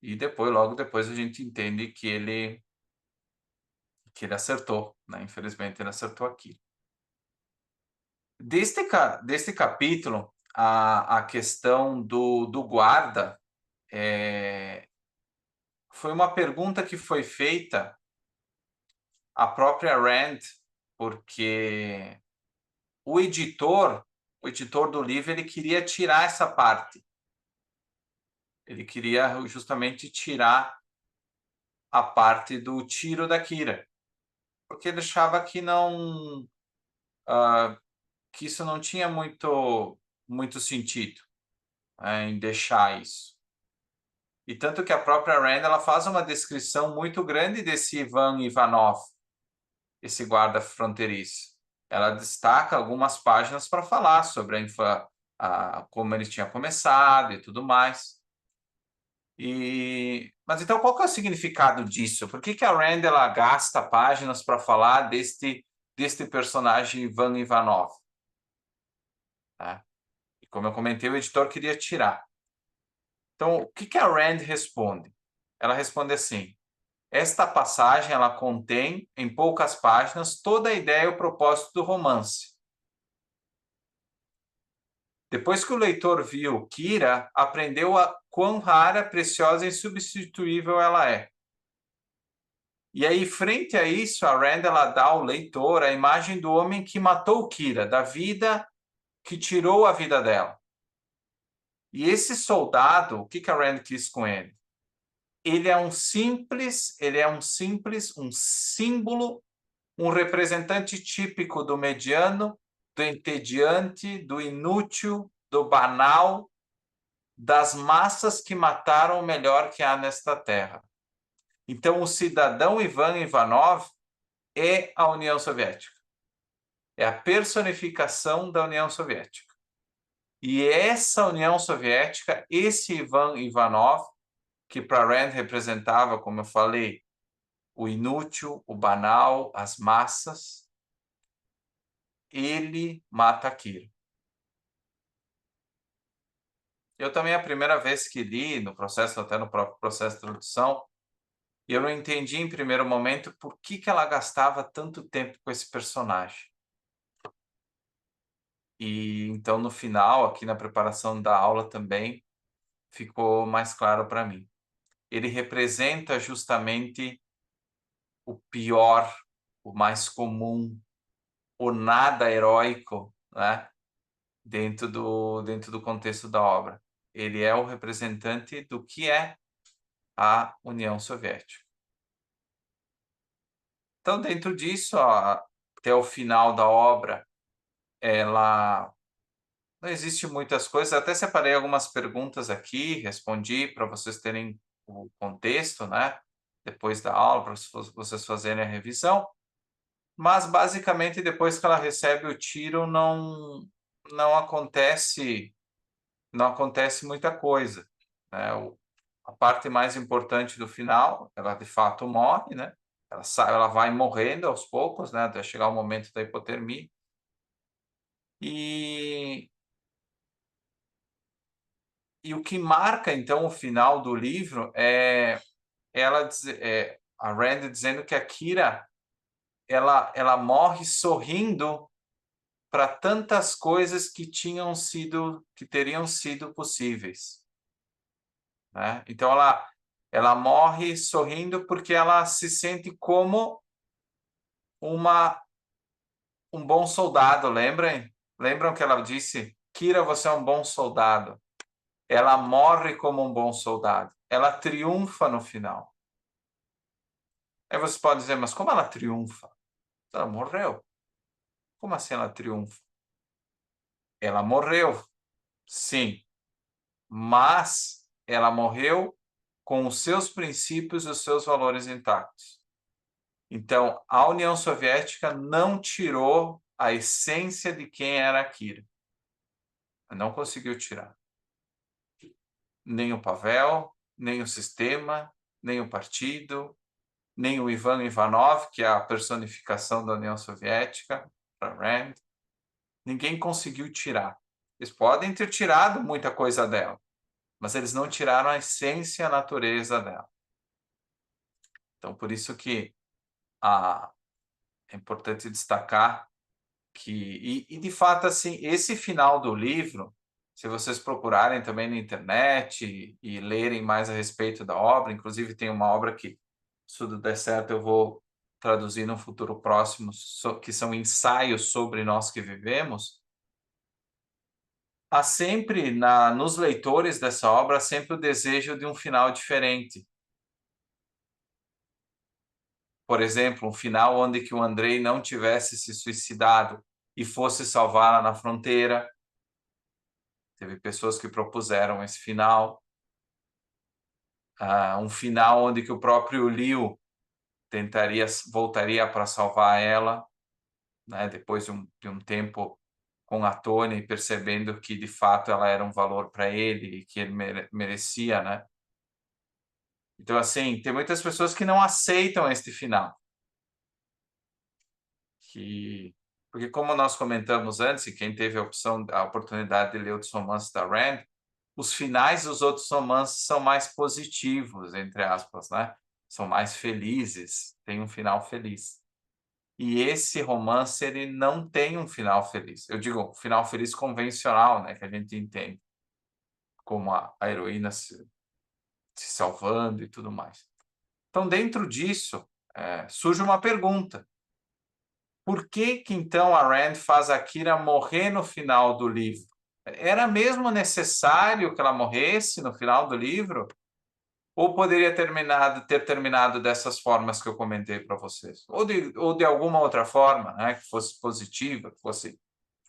E depois, logo depois, a gente entende que ele acertou, né? Infelizmente, ele acertou aqui. Deste capítulo, a questão do guarda foi uma pergunta que foi feita à própria Rand, porque o editor do livro, ele queria tirar essa parte. Ele queria justamente tirar a parte do tiro da Kira, porque ele achava que não que isso não tinha muito sentido, né, em deixar isso. E tanto que a própria Rand ela faz uma descrição muito grande desse Ivan Ivanov, esse guarda fronteiriço. Ela destaca algumas páginas para falar sobre como ele tinha começado e tudo mais. Mas então qual que é o significado disso? Por que a Rand ela gasta páginas para falar deste personagem Ivan Ivanov? Tá? E como eu comentei, o editor queria tirar. Então, o que a Rand responde? Ela responde assim: esta passagem ela contém, em poucas páginas, toda a ideia e o propósito do romance. Depois que o leitor viu Kira, aprendeu a quão rara, preciosa e insubstituível ela é. E aí, frente a isso, a Rand ela dá ao leitor a imagem do homem que matou Kira, da vida que tirou a vida dela. E esse soldado, o que a Rand quis com ele? Ele é um simples, um símbolo, um representante típico do mediano, do entediante, do inútil, do banal, das massas que mataram o melhor que há nesta terra. Então, o cidadão Ivan Ivanov é a União Soviética. É a personificação da União Soviética. E essa União Soviética, esse Ivan Ivanov, que para Rand representava, como eu falei, o inútil, o banal, as massas, ele mata Kira. Eu também, a primeira vez que li, no processo, até no próprio processo de tradução, eu não entendi em primeiro momento por que ela gastava tanto tempo com esse personagem. E então, no final, aqui na preparação da aula também, ficou mais claro para mim. Ele representa justamente o pior, o mais comum, o nada heróico, né? Dentro do contexto da obra. Ele é o representante do que é a União Soviética. Então, dentro disso, até o final da obra, ela não existe muitas coisas. Até separei algumas perguntas aqui, respondi para vocês terem o contexto, né? Depois da aula, para vocês fazerem a revisão. Mas, basicamente, depois que ela recebe o tiro, não acontece muita coisa, né? A parte mais importante do final, ela de fato morre, né? Ela vai morrendo aos poucos, né? Até chegar o momento da hipotermia. E o que marca, então, o final do livro é a Rand dizendo que a Kira ela morre sorrindo para tantas coisas que teriam sido possíveis, né? Então ela morre sorrindo porque ela se sente como um bom soldado, lembram? Lembram que ela disse: Kira, você é um bom soldado. Ela morre como um bom soldado. Ela triunfa no final. Aí você pode dizer, mas como ela triunfa? Ela morreu. Como assim ela triunfa? Ela morreu, sim, mas ela morreu com os seus princípios e os seus valores intactos. Então, a União Soviética não tirou a essência de quem era Kira. Não conseguiu tirar. Nem o Pavel, nem o sistema, nem o partido, nem o Ivan Ivanov, que é a personificação da União Soviética, para Rand. Ninguém conseguiu tirar. Eles podem ter tirado muita coisa dela, mas eles não tiraram a essência, a natureza dela. Então, por isso que é importante destacar que, de fato, assim, esse final do livro, se vocês procurarem também na internet e lerem mais a respeito da obra, inclusive tem uma obra que, se tudo der certo, eu vou traduzir no futuro próximo, que são ensaios sobre nós que vivemos. Há sempre, nos leitores dessa obra, sempre o desejo de um final diferente. Por exemplo, um final onde que o Andrei não tivesse se suicidado e fosse salvá-la na fronteira. Teve pessoas que propuseram esse final. Um final onde que o próprio Liu voltaria para salvar ela, né, depois de um tempo com a Tony, percebendo que de fato ela era um valor para ele e que ele merecia, né? Então, assim, tem muitas pessoas que não aceitam este final. Porque como nós comentamos antes, e quem teve a oportunidade de ler outros romances da Rand, os finais dos outros romances são mais positivos, entre aspas, né? São mais felizes, tem um final feliz. E esse romance, ele não tem um final feliz. Eu digo, um final feliz convencional, né? Que a gente entende. Como a heroína se salvando e tudo mais. Então, dentro disso, surge uma pergunta. Por que então a Rand faz a Kira morrer no final do livro? Era mesmo necessário que ela morresse no final do livro? Ou poderia ter terminado dessas formas que eu comentei para vocês? Ou de alguma outra forma, né? Que fosse positiva, que fosse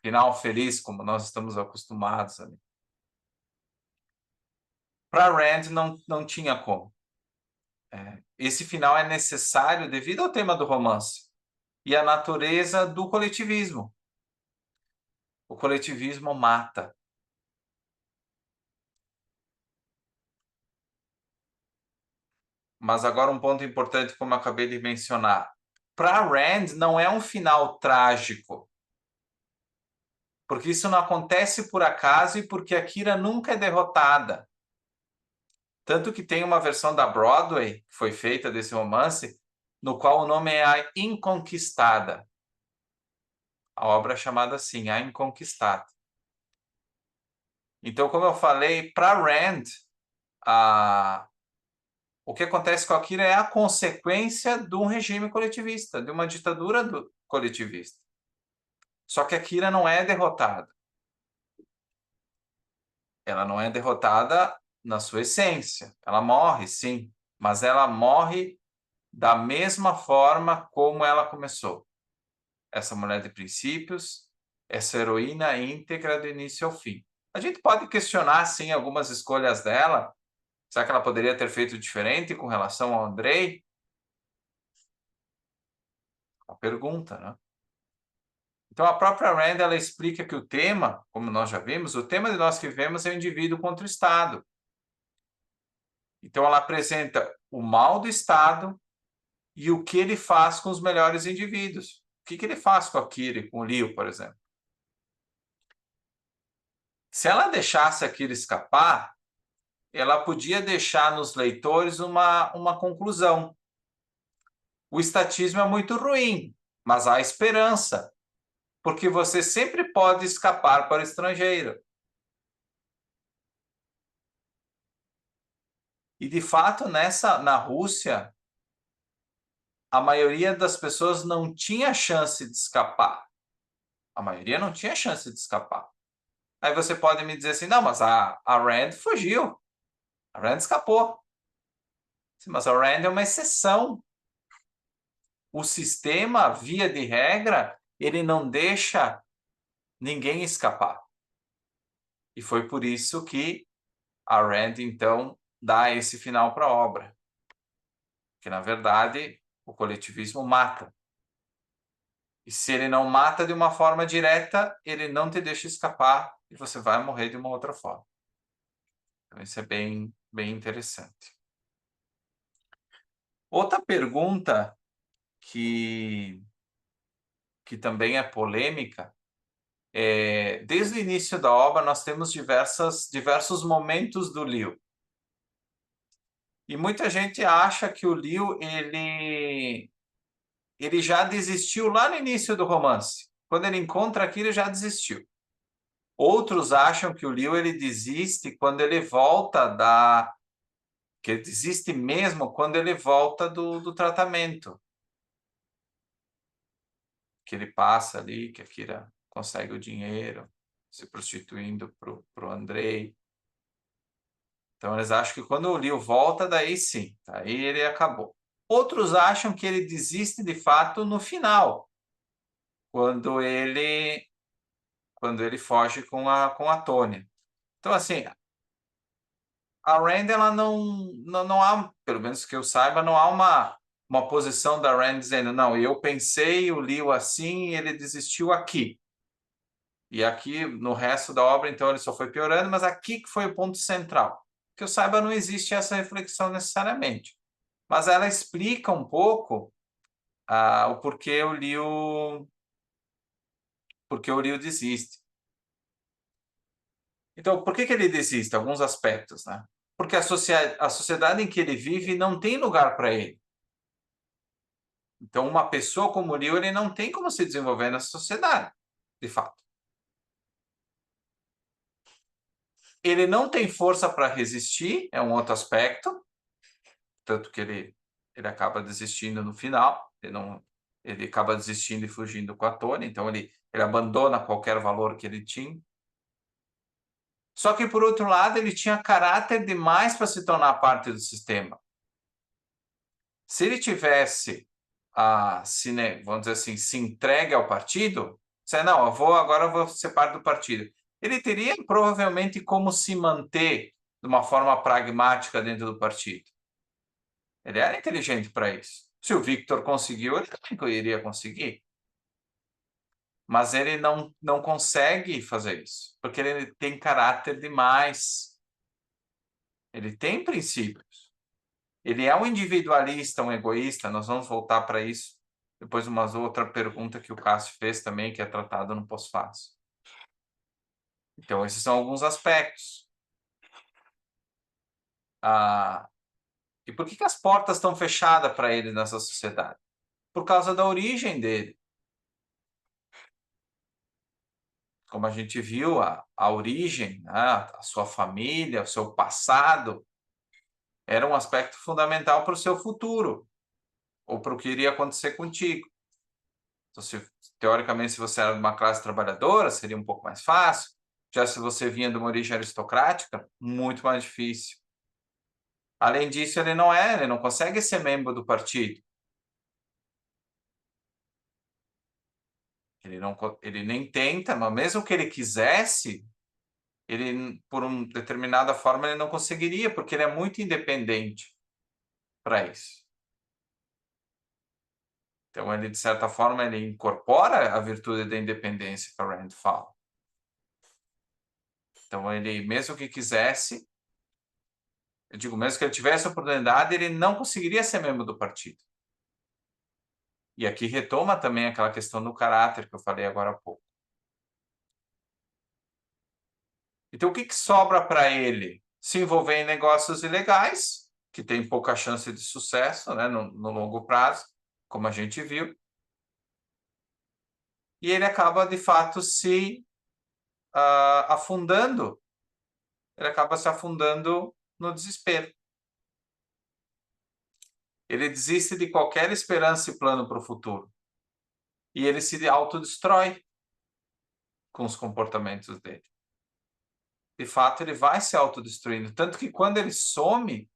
final feliz, como nós estamos acostumados ali. Para Rand não tinha como. Esse final é necessário devido ao tema do romance e à natureza do coletivismo. O coletivismo mata. Mas agora um ponto importante, como eu acabei de mencionar. Para Rand não é um final trágico. Porque isso não acontece por acaso e porque a Kira nunca é derrotada. Tanto que tem uma versão da Broadway, que foi feita desse romance, no qual o nome é A Inconquistada. A obra é chamada assim, A Inconquistada. Então, como eu falei, para Rand, o que acontece com a Kira é a consequência de um regime coletivista, de uma ditadura coletivista. Só que a Kira não é derrotada. Ela não é derrotada na sua essência. Ela morre, sim, mas ela morre da mesma forma como ela começou. Essa mulher de princípios, essa heroína íntegra do início ao fim. A gente pode questionar, sim, algumas escolhas dela. Será que ela poderia ter feito diferente com relação ao Andrei? Uma pergunta, né? Então, a própria Rand, ela explica que o tema, como nós já vimos, o tema de Nós que Vivemos é o indivíduo contra o Estado. Então, ela apresenta o mal do Estado e o que ele faz com os melhores indivíduos. O que ele faz com a Kira, com o Leo, por exemplo? Se ela deixasse a Kira escapar, ela podia deixar nos leitores uma conclusão. O estatismo é muito ruim, mas há esperança, porque você sempre pode escapar para o estrangeiro. E, de fato, na Rússia, a maioria das pessoas não tinha chance de escapar. A maioria não tinha chance de escapar. Aí você pode me dizer assim, não, mas a Rand fugiu. A Rand escapou. Sim, mas a Rand é uma exceção. O sistema, via de regra, ele não deixa ninguém escapar. E foi por isso que a Rand, então, dá esse final para a obra. Que, na verdade, o coletivismo mata. E se ele não mata de uma forma direta, ele não te deixa escapar e você vai morrer de uma outra forma. Então, isso é bem, bem interessante. Outra pergunta que também é polêmica desde o início da obra, nós temos diversos momentos do Leo. E muita gente acha que o Leo, ele já desistiu lá no início do romance. Quando ele encontra aquilo, ele já desistiu. Outros acham que o Leo ele desiste quando ele volta que ele desiste mesmo quando ele volta do tratamento. Que ele passa ali, que a Kira consegue o dinheiro, se prostituindo para o Andrei. Então, eles acham que quando o Leo volta, daí sim, aí ele acabou. Outros acham que ele desiste de fato no final, quando ele foge com a Tônia. Então, assim, a Rand, ela não há, pelo menos que eu saiba, não há uma posição da Rand dizendo, não, eu pensei o Leo assim e ele desistiu aqui. E aqui, no resto da obra, então, ele só foi piorando, mas aqui que foi o ponto central. Que eu saiba, não existe essa reflexão necessariamente. Mas ela explica um pouco o porquê o Leo desiste. Então, por que ele desiste? Alguns aspectos, né? Porque a sociedade em que ele vive não tem lugar para ele. Então, uma pessoa como o Leo, ele não tem como se desenvolver na sociedade, de fato. Ele não tem força para resistir, é um outro aspecto, tanto que ele acaba desistindo no final, ele acaba desistindo e fugindo com a Tônia, então ele abandona qualquer valor que ele tinha. Só que, por outro lado, ele tinha caráter demais para se tornar parte do sistema. Se ele tivesse, vamos dizer assim, se entregue ao partido, não, agora eu vou ser parte do partido. Ele teria provavelmente como se manter de uma forma pragmática dentro do partido. Ele era inteligente para isso. Se o Victor conseguiu, ele também iria conseguir. Mas ele não consegue fazer isso, porque ele tem caráter demais. Ele tem princípios. Ele é um individualista, um egoísta. Nós vamos voltar para isso. Depois, uma outra pergunta que o Cássio fez também, que é tratado no pós-fácil. Então, esses são alguns aspectos. E por que as portas estão fechadas para ele nessa sociedade? Por causa da origem dele. Como a gente viu, a origem, né, a sua família, o seu passado, era um aspecto fundamental para o seu futuro, ou para o que iria acontecer contigo. Então, teoricamente, se você era de uma classe trabalhadora, seria um pouco mais fácil. Já se você vinha de uma origem aristocrática, muito mais difícil. Além disso, ele não consegue ser membro do partido. Ele nem tenta, mas mesmo que ele quisesse, ele, por uma determinada forma, ele não conseguiria, porque ele é muito independente para isso. Então, ele, de certa forma, ele incorpora a virtude da independência que a Rand fala. Então, ele, mesmo que quisesse, eu digo, mesmo que ele tivesse a oportunidade, ele não conseguiria ser membro do partido. E aqui retoma também aquela questão do caráter que eu falei agora há pouco. Então, o que sobra para ele? Se envolver em negócios ilegais, que tem pouca chance de sucesso, né, no longo prazo, como a gente viu. E ele acaba, de fato, se afundando. Ele acaba se afundando no desespero. Ele desiste de qualquer esperança e plano para o futuro. E ele se autodestrói com os comportamentos dele. De fato, ele vai se autodestruindo. Tanto que quando ele some,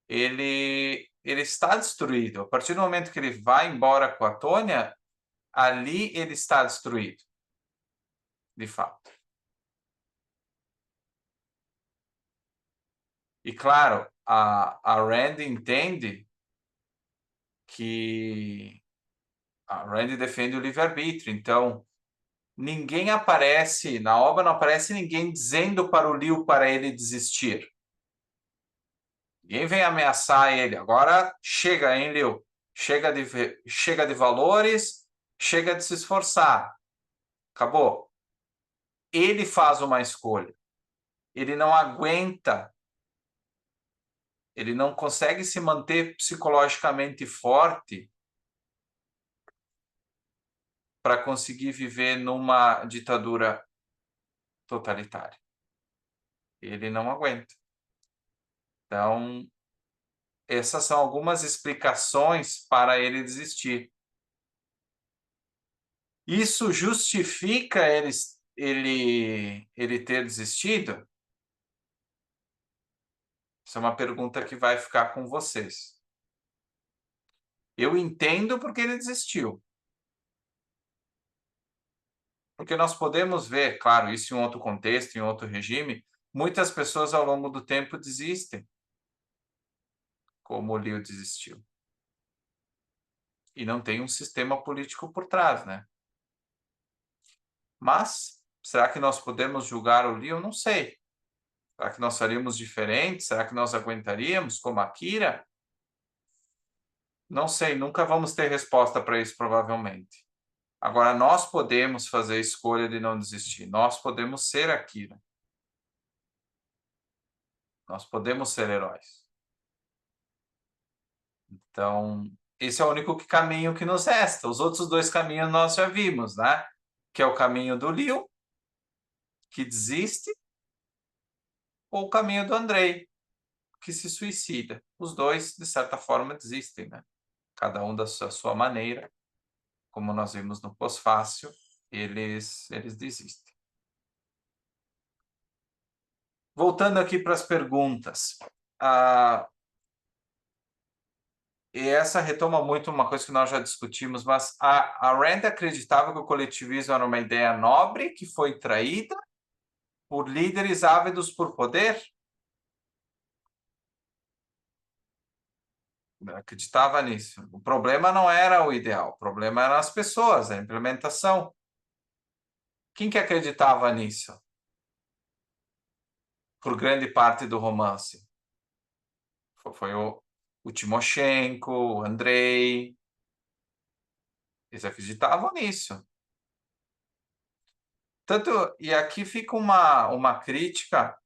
ele está destruído. A partir do momento que ele vai embora com a Tônia, ali ele está destruído. De fato. E claro, a Rand entende que a Rand defende o livre-arbítrio. Então, ninguém aparece, na obra não aparece ninguém dizendo para o Liu para ele desistir. Ninguém vem ameaçar ele. Agora chega, hein, Liu? Chega de valores, chega de se esforçar. Acabou. Ele faz uma escolha. Ele não aguenta. Ele não consegue se manter psicologicamente forte para conseguir viver numa ditadura totalitária. Ele não aguenta. Então, essas são algumas explicações para ele desistir. Isso justifica ele ter desistido? Essa é uma pergunta que vai ficar com vocês. Eu entendo porque ele desistiu. Porque nós podemos ver, claro, isso em outro contexto, em outro regime, muitas pessoas ao longo do tempo desistem, como o Liu desistiu. E não tem um sistema político por trás, né? Mas, será que nós podemos julgar o Liu? Não sei. Será que nós faríamos diferente? Será que nós aguentaríamos, como a Kira? Não sei, nunca vamos ter resposta para isso, provavelmente. Agora, nós podemos fazer a escolha de não desistir. Nós podemos ser a Kira. Nós podemos ser heróis. Então, esse é o único caminho que nos resta. Os outros dois caminhos nós já vimos, né? Que é o caminho do Liu, que desiste, ou o caminho do Andrei, que se suicida. Os dois, de certa forma, desistem, né? Cada um da sua maneira. Como nós vimos no pós-fácil, eles desistem. Voltando aqui para as perguntas. E essa retoma muito uma coisa que nós já discutimos, mas a Rand acreditava que o coletivismo era uma ideia nobre que foi traída por líderes ávidos por poder? acreditava nisso. O problema não era o ideal, o problema eram as pessoas, a implementação. Quem que acreditava nisso? Por grande parte do romance. Foi o Timoshenko, o Andrei. Eles acreditavam nisso. Tanto, e aqui fica uma crítica,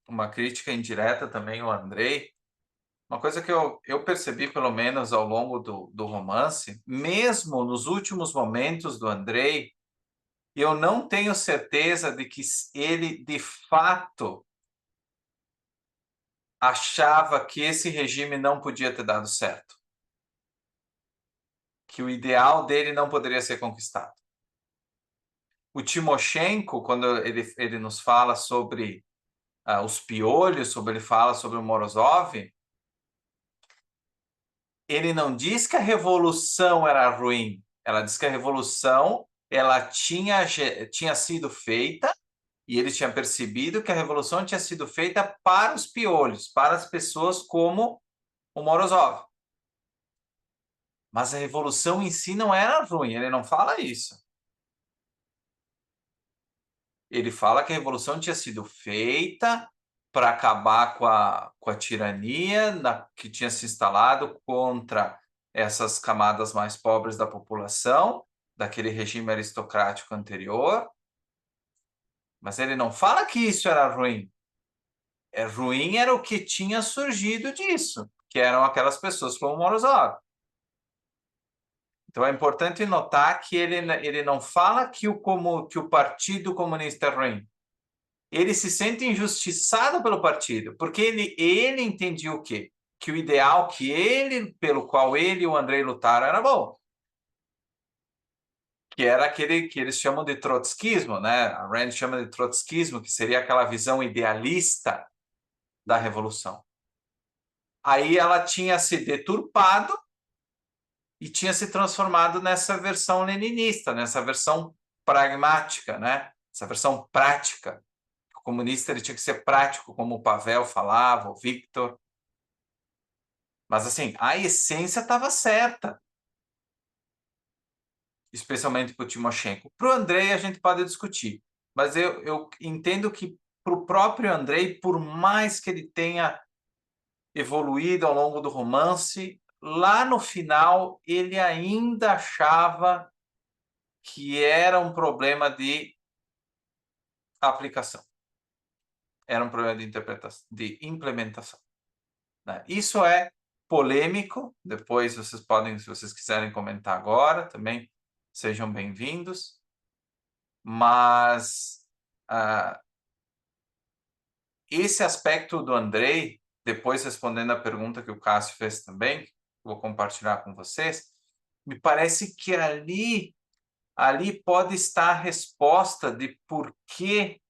uma crítica indireta também ao Andrei. Uma coisa que eu percebi, pelo menos ao longo do romance, mesmo nos últimos momentos do Andrei, eu não tenho certeza de que ele, de fato, achava que esse regime não podia ter dado certo. Que o ideal dele não poderia ser conquistado. O Timoshenko, quando ele nos fala sobre os piolhos, ele fala sobre o Morozov, ele não diz que a revolução era ruim. Ela diz que a revolução ela tinha sido feita e ele tinha percebido que a revolução tinha sido feita para os piolhos, para as pessoas como o Morozov. Mas a revolução em si não era ruim, ele não fala isso. Ele fala que a revolução tinha sido feita para acabar com a tirania que tinha se instalado contra essas camadas mais pobres da população, daquele regime aristocrático anterior. Mas ele não fala que isso era ruim. Ruim era o que tinha surgido disso, que eram aquelas pessoas como Morozov. Então é importante notar que ele não fala que o Partido Comunista é ruim. Ele se sente injustiçado pelo partido, porque ele entendia o quê? Que o ideal pelo qual ele e o Andrei lutaram era bom. Que era aquele que eles chamam de trotskismo, né? A Rand chama de trotskismo, que seria aquela visão idealista da revolução. Aí ela tinha se deturpado e tinha se transformado nessa versão leninista, nessa versão pragmática, né? Essa versão prática. O comunista ele tinha que ser prático, como o Pavel falava, o Victor. Mas, assim, a essência estava certa. Especialmente para o Timoshenko. Para o Andrei, a gente pode discutir. Mas eu entendo que para o próprio Andrei, por mais que ele tenha evoluído ao longo do romance, lá no final, ele ainda achava que era um problema de aplicação. Era um problema de interpretação, de implementação. Né? Isso é polêmico. Depois vocês podem, se vocês quiserem comentar agora, também sejam bem-vindos. Mas esse aspecto do Andrei, depois respondendo a pergunta que o Cássio fez também, vou compartilhar com vocês, me parece que ali pode estar a resposta de por que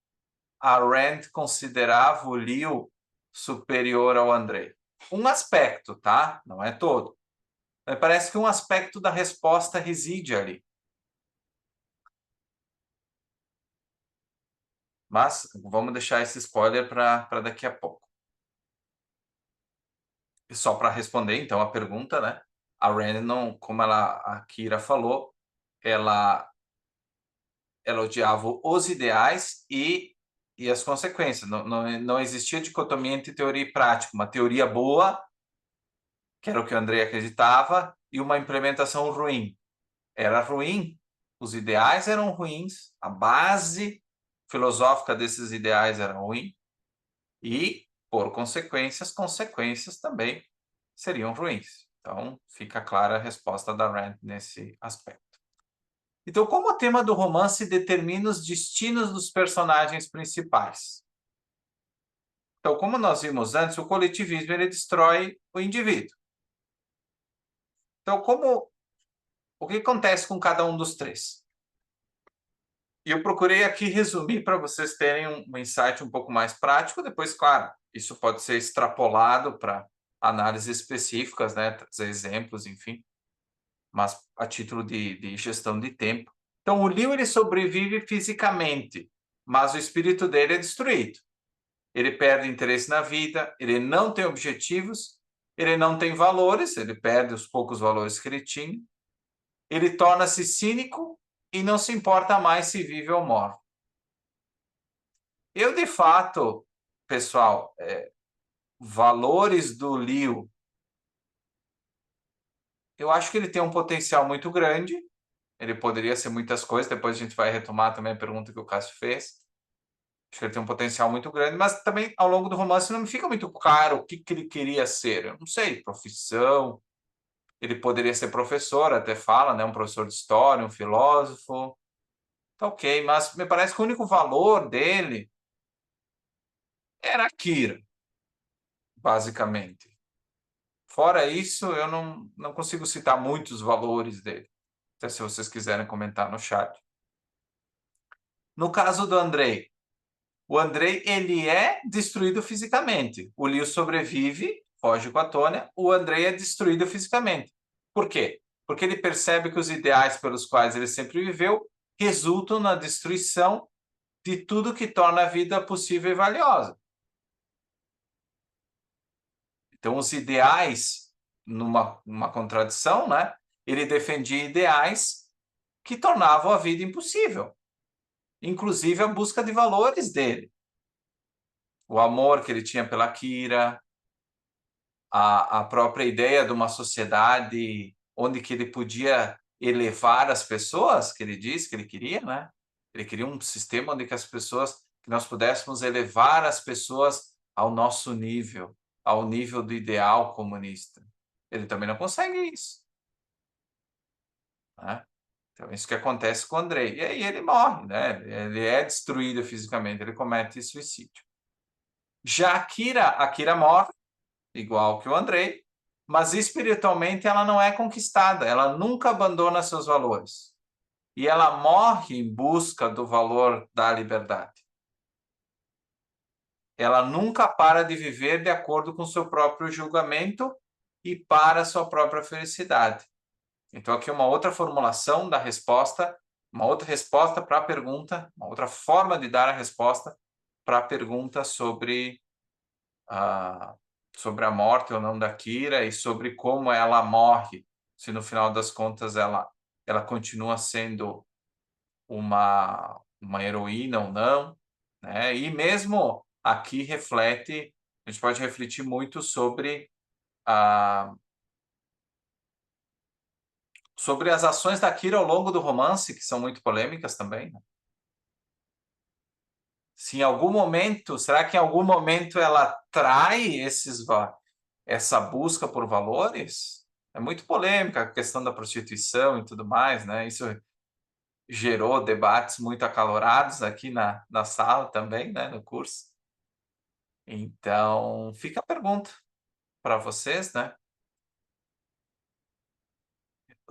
a Rand considerava o Liu superior ao Andrei. Um aspecto, tá? Não é todo. Mas parece que um aspecto da resposta reside ali. Mas vamos deixar esse spoiler para daqui a pouco. E só para responder, então, a pergunta, né? A Rand, não, como a Kira falou, ela odiava os ideais e as consequências. Não existia dicotomia entre teoria e prática. Uma teoria boa, que era o que o Andrei acreditava, e uma implementação ruim. Era ruim, os ideais eram ruins, a base filosófica desses ideais era ruim, e, por consequências também seriam ruins. Então, fica clara a resposta da Rand nesse aspecto. Então, como o tema do romance determina os destinos dos personagens principais? Então, como nós vimos antes, o coletivismo ele destrói o indivíduo. Então, o que acontece com cada um dos três? E eu procurei aqui resumir para vocês terem um insight um pouco mais prático. Depois, claro, isso pode ser extrapolado para análises específicas, né? Trazer exemplos, enfim. Mas a título de gestão de tempo. Então, o Liu ele sobrevive fisicamente, mas o espírito dele é destruído. ele perde interesse na vida, ele não tem objetivos, ele não tem valores, ele perde os poucos valores que ele tinha, ele torna-se cínico e não se importa mais se vive ou morre. Eu, de fato, pessoal, valores do Leo, eu acho que ele tem um potencial muito grande, ele poderia ser muitas coisas, depois a gente vai retomar também a pergunta que o Cássio fez. Acho que ele tem um potencial muito grande, mas também ao longo do romance não me fica muito claro o que ele queria ser. Eu não sei, profissão. Ele poderia ser professor, até fala, né? Um professor de história, um filósofo. Tá ok, mas me parece que o único valor dele era a Kira, basicamente. Fora isso, eu não consigo citar muitos valores dele. Até se vocês quiserem comentar no chat. No caso do Andrei, o Andrei, ele é destruído fisicamente. O Leo sobrevive, foge com a Tônia. O Andrei é destruído fisicamente. Por quê? Porque ele percebe que os ideais pelos quais ele sempre viveu resultam na destruição de tudo que torna a vida possível e valiosa. Então, os ideais, numa contradição, né? Ele defendia ideais que tornavam a vida impossível, inclusive a busca de valores dele. O amor que ele tinha pela Kira, a própria ideia de uma sociedade onde que ele podia elevar as pessoas, que ele disse que ele queria, né? Ele queria um sistema onde que as pessoas, que nós pudéssemos elevar as pessoas ao nosso nível, ao nível do ideal comunista. Ele também não consegue isso, né? Então, isso que acontece com o Andrei. E aí ele morre, né? Ele é destruído fisicamente, ele comete suicídio. Já a Kira morre, igual que o Andrei, mas espiritualmente ela não é conquistada, ela nunca abandona seus valores. E ela morre em busca do valor da liberdade. Ela nunca para de viver de acordo com seu próprio julgamento e para a sua própria felicidade. Então, aqui uma outra formulação da resposta, uma outra resposta para a pergunta, uma outra forma de dar a resposta para a pergunta a, sobre a morte ou não da Kira e sobre como ela morre, se no final das contas ela continua sendo uma heroína ou não, né? E mesmo aqui reflete, a gente pode refletir muito a, sobre as ações da Kira ao longo do romance, que são muito polêmicas também, né? Se em algum momento, será que em algum momento ela trai essa busca por valores? É muito polêmica a questão da prostituição e tudo mais, né? Isso gerou debates muito acalorados aqui na sala também, né? No curso. Então, fica a pergunta para vocês, né?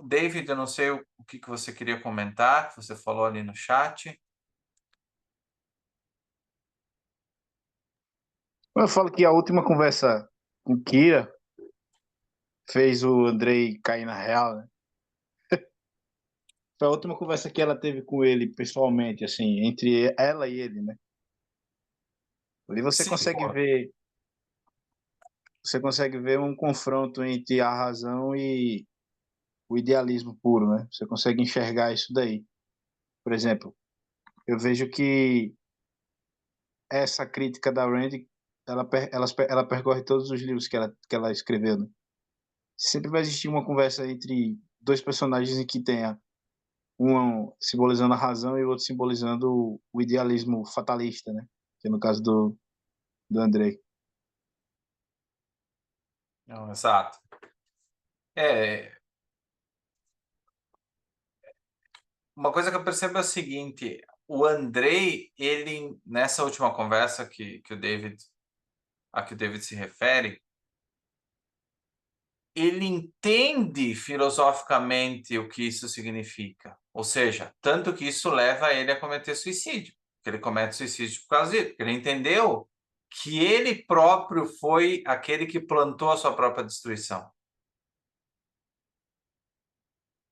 David, eu não sei o que você queria comentar, que você falou ali no chat. Eu falo que a última conversa com Kira fez o Andrei cair na real, né? Foi a última conversa que ela teve com ele pessoalmente, assim, entre ela e ele, né? Ali Sim, você consegue ver um confronto entre a razão e o idealismo puro, né? Você consegue enxergar isso daí. Por exemplo, eu vejo que essa crítica da Rand, ela percorre todos os livros que ela escreveu, né? Sempre vai existir uma conversa entre dois personagens em que tenha um simbolizando a razão e o outro simbolizando o idealismo fatalista, né? Que é no caso do Andrei. não, exato. É, uma coisa que eu percebo é o seguinte, o Andrei, ele, nessa última conversa a que o David se refere, ele entende filosoficamente o que isso significa. Ou seja, tanto que isso leva ele a cometer suicídio. Que ele comete suicídio por causa disso. Porque ele entendeu que ele próprio foi aquele que plantou a sua própria destruição.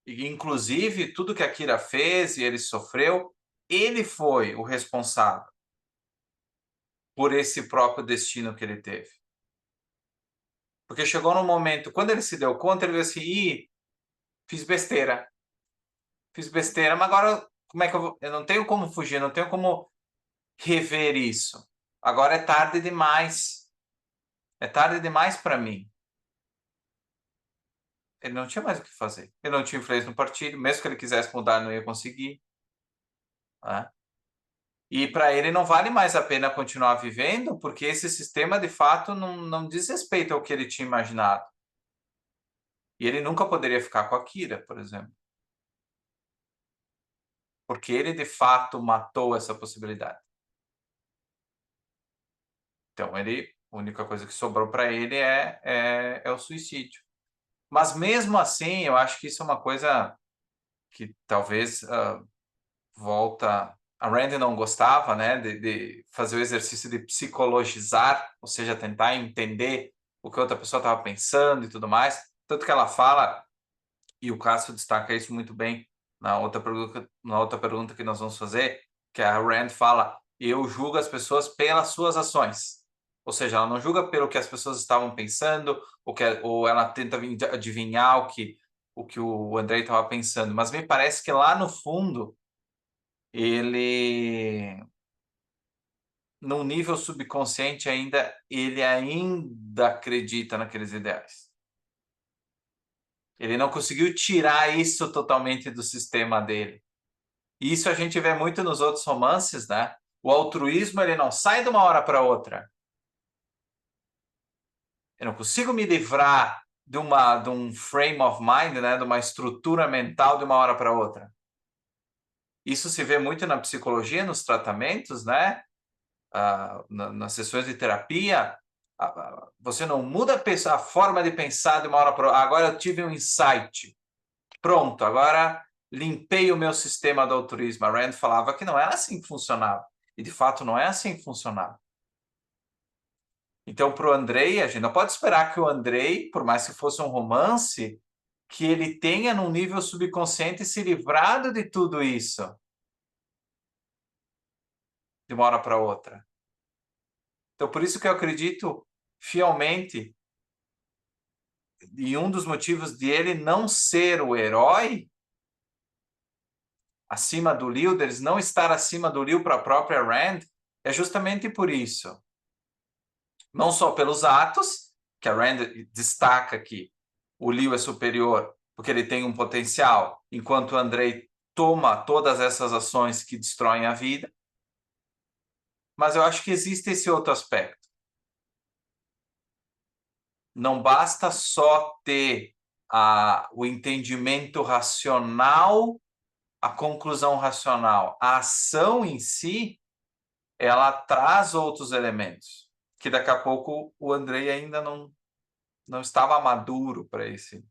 E, inclusive, tudo que a Kira fez e ele sofreu, ele foi o responsável por esse próprio destino que ele teve. Porque chegou num momento, quando ele se deu conta, ele viu assim, fiz besteira, mas agora como é que eu não tenho como fugir, não tenho como rever isso. Agora é tarde demais. É tarde demais para mim. Ele não tinha mais o que fazer. Ele não tinha influência no partido, mesmo que ele quisesse mudar, não ia conseguir. Né? E para ele não vale mais a pena continuar vivendo, porque esse sistema, de fato, não diz respeito ao que ele tinha imaginado. E ele nunca poderia ficar com a Kira, por exemplo. Porque ele, de fato, matou essa possibilidade. Então, a única coisa que sobrou para ele é o suicídio. Mas, mesmo assim, eu acho que isso é uma coisa que talvez volta... A Rand não gostava, né, de fazer o exercício de psicologizar, ou seja, tentar entender o que outra pessoa estava pensando e tudo mais. Tanto que ela fala, e o Cássio destaca isso muito bem na outra pergunta que nós vamos fazer, que a Rand fala, eu julgo as pessoas pelas suas ações. Ou seja, ela não julga pelo que as pessoas estavam pensando, ou ela tenta adivinhar o que o Andrei estava pensando. Mas me parece que lá no fundo, ele, no nível subconsciente ele ainda acredita naqueles ideais. Ele não conseguiu tirar isso totalmente do sistema dele. E isso a gente vê muito nos outros romances, né? O altruísmo, ele não sai de uma hora para outra. Eu não consigo me livrar de um frame of mind, né? De uma estrutura mental de uma hora para outra. Isso se vê muito na psicologia, nos tratamentos, né? Nas sessões de terapia. Você não muda a forma de pensar de uma hora para outra. Agora eu tive um insight. Pronto, agora limpei o meu sistema do altruísmo. A Rand falava que não era assim que funcionava. E, de fato, não é assim que funcionava. Então, para o Andrei, a gente não pode esperar que o Andrei, por mais que fosse um romance, que ele tenha, num nível subconsciente, se livrado de tudo isso de uma hora para outra. Então, por isso que eu acredito fielmente, e um dos motivos de ele não ser o herói acima do Liu, não estar acima do Liu para a própria Rand, é justamente por isso. Não só pelos atos, que a Rand destaca que o Liu é superior porque ele tem um potencial, enquanto o Andrei toma todas essas ações que destroem a vida. Mas eu acho que existe esse outro aspecto. Não basta só ter o entendimento racional, a conclusão racional. A ação em si, ela traz outros elementos, que daqui a pouco o Andrei ainda não estava maduro para esse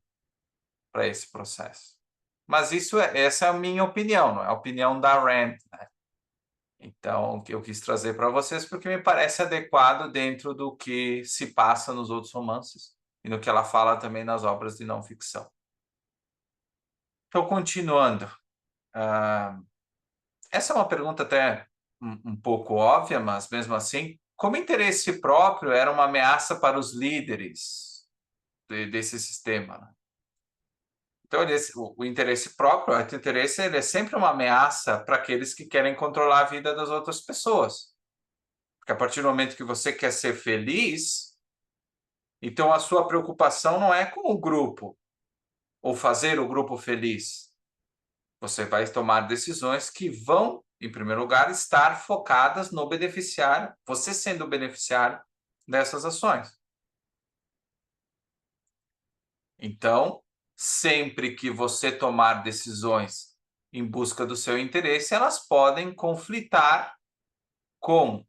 processo. Mas essa é a minha opinião, não é a opinião da Rand, né? Então, eu quis trazer para vocês porque me parece adequado dentro do que se passa nos outros romances e no que ela fala também nas obras de não ficção. Então, continuando. Essa é uma pergunta até um pouco óbvia, mas mesmo assim, como interesse próprio era uma ameaça para os líderes desse sistema, né? Então, o interesse próprio, o interesse, ele é sempre uma ameaça para aqueles que querem controlar a vida das outras pessoas. Porque a partir do momento que você quer ser feliz, então a sua preocupação não é com o grupo, ou fazer o grupo feliz. Você vai tomar decisões que vão, em primeiro lugar, estar focadas no beneficiário, você sendo o beneficiário dessas ações. Então, sempre que você tomar decisões em busca do seu interesse, elas podem conflitar com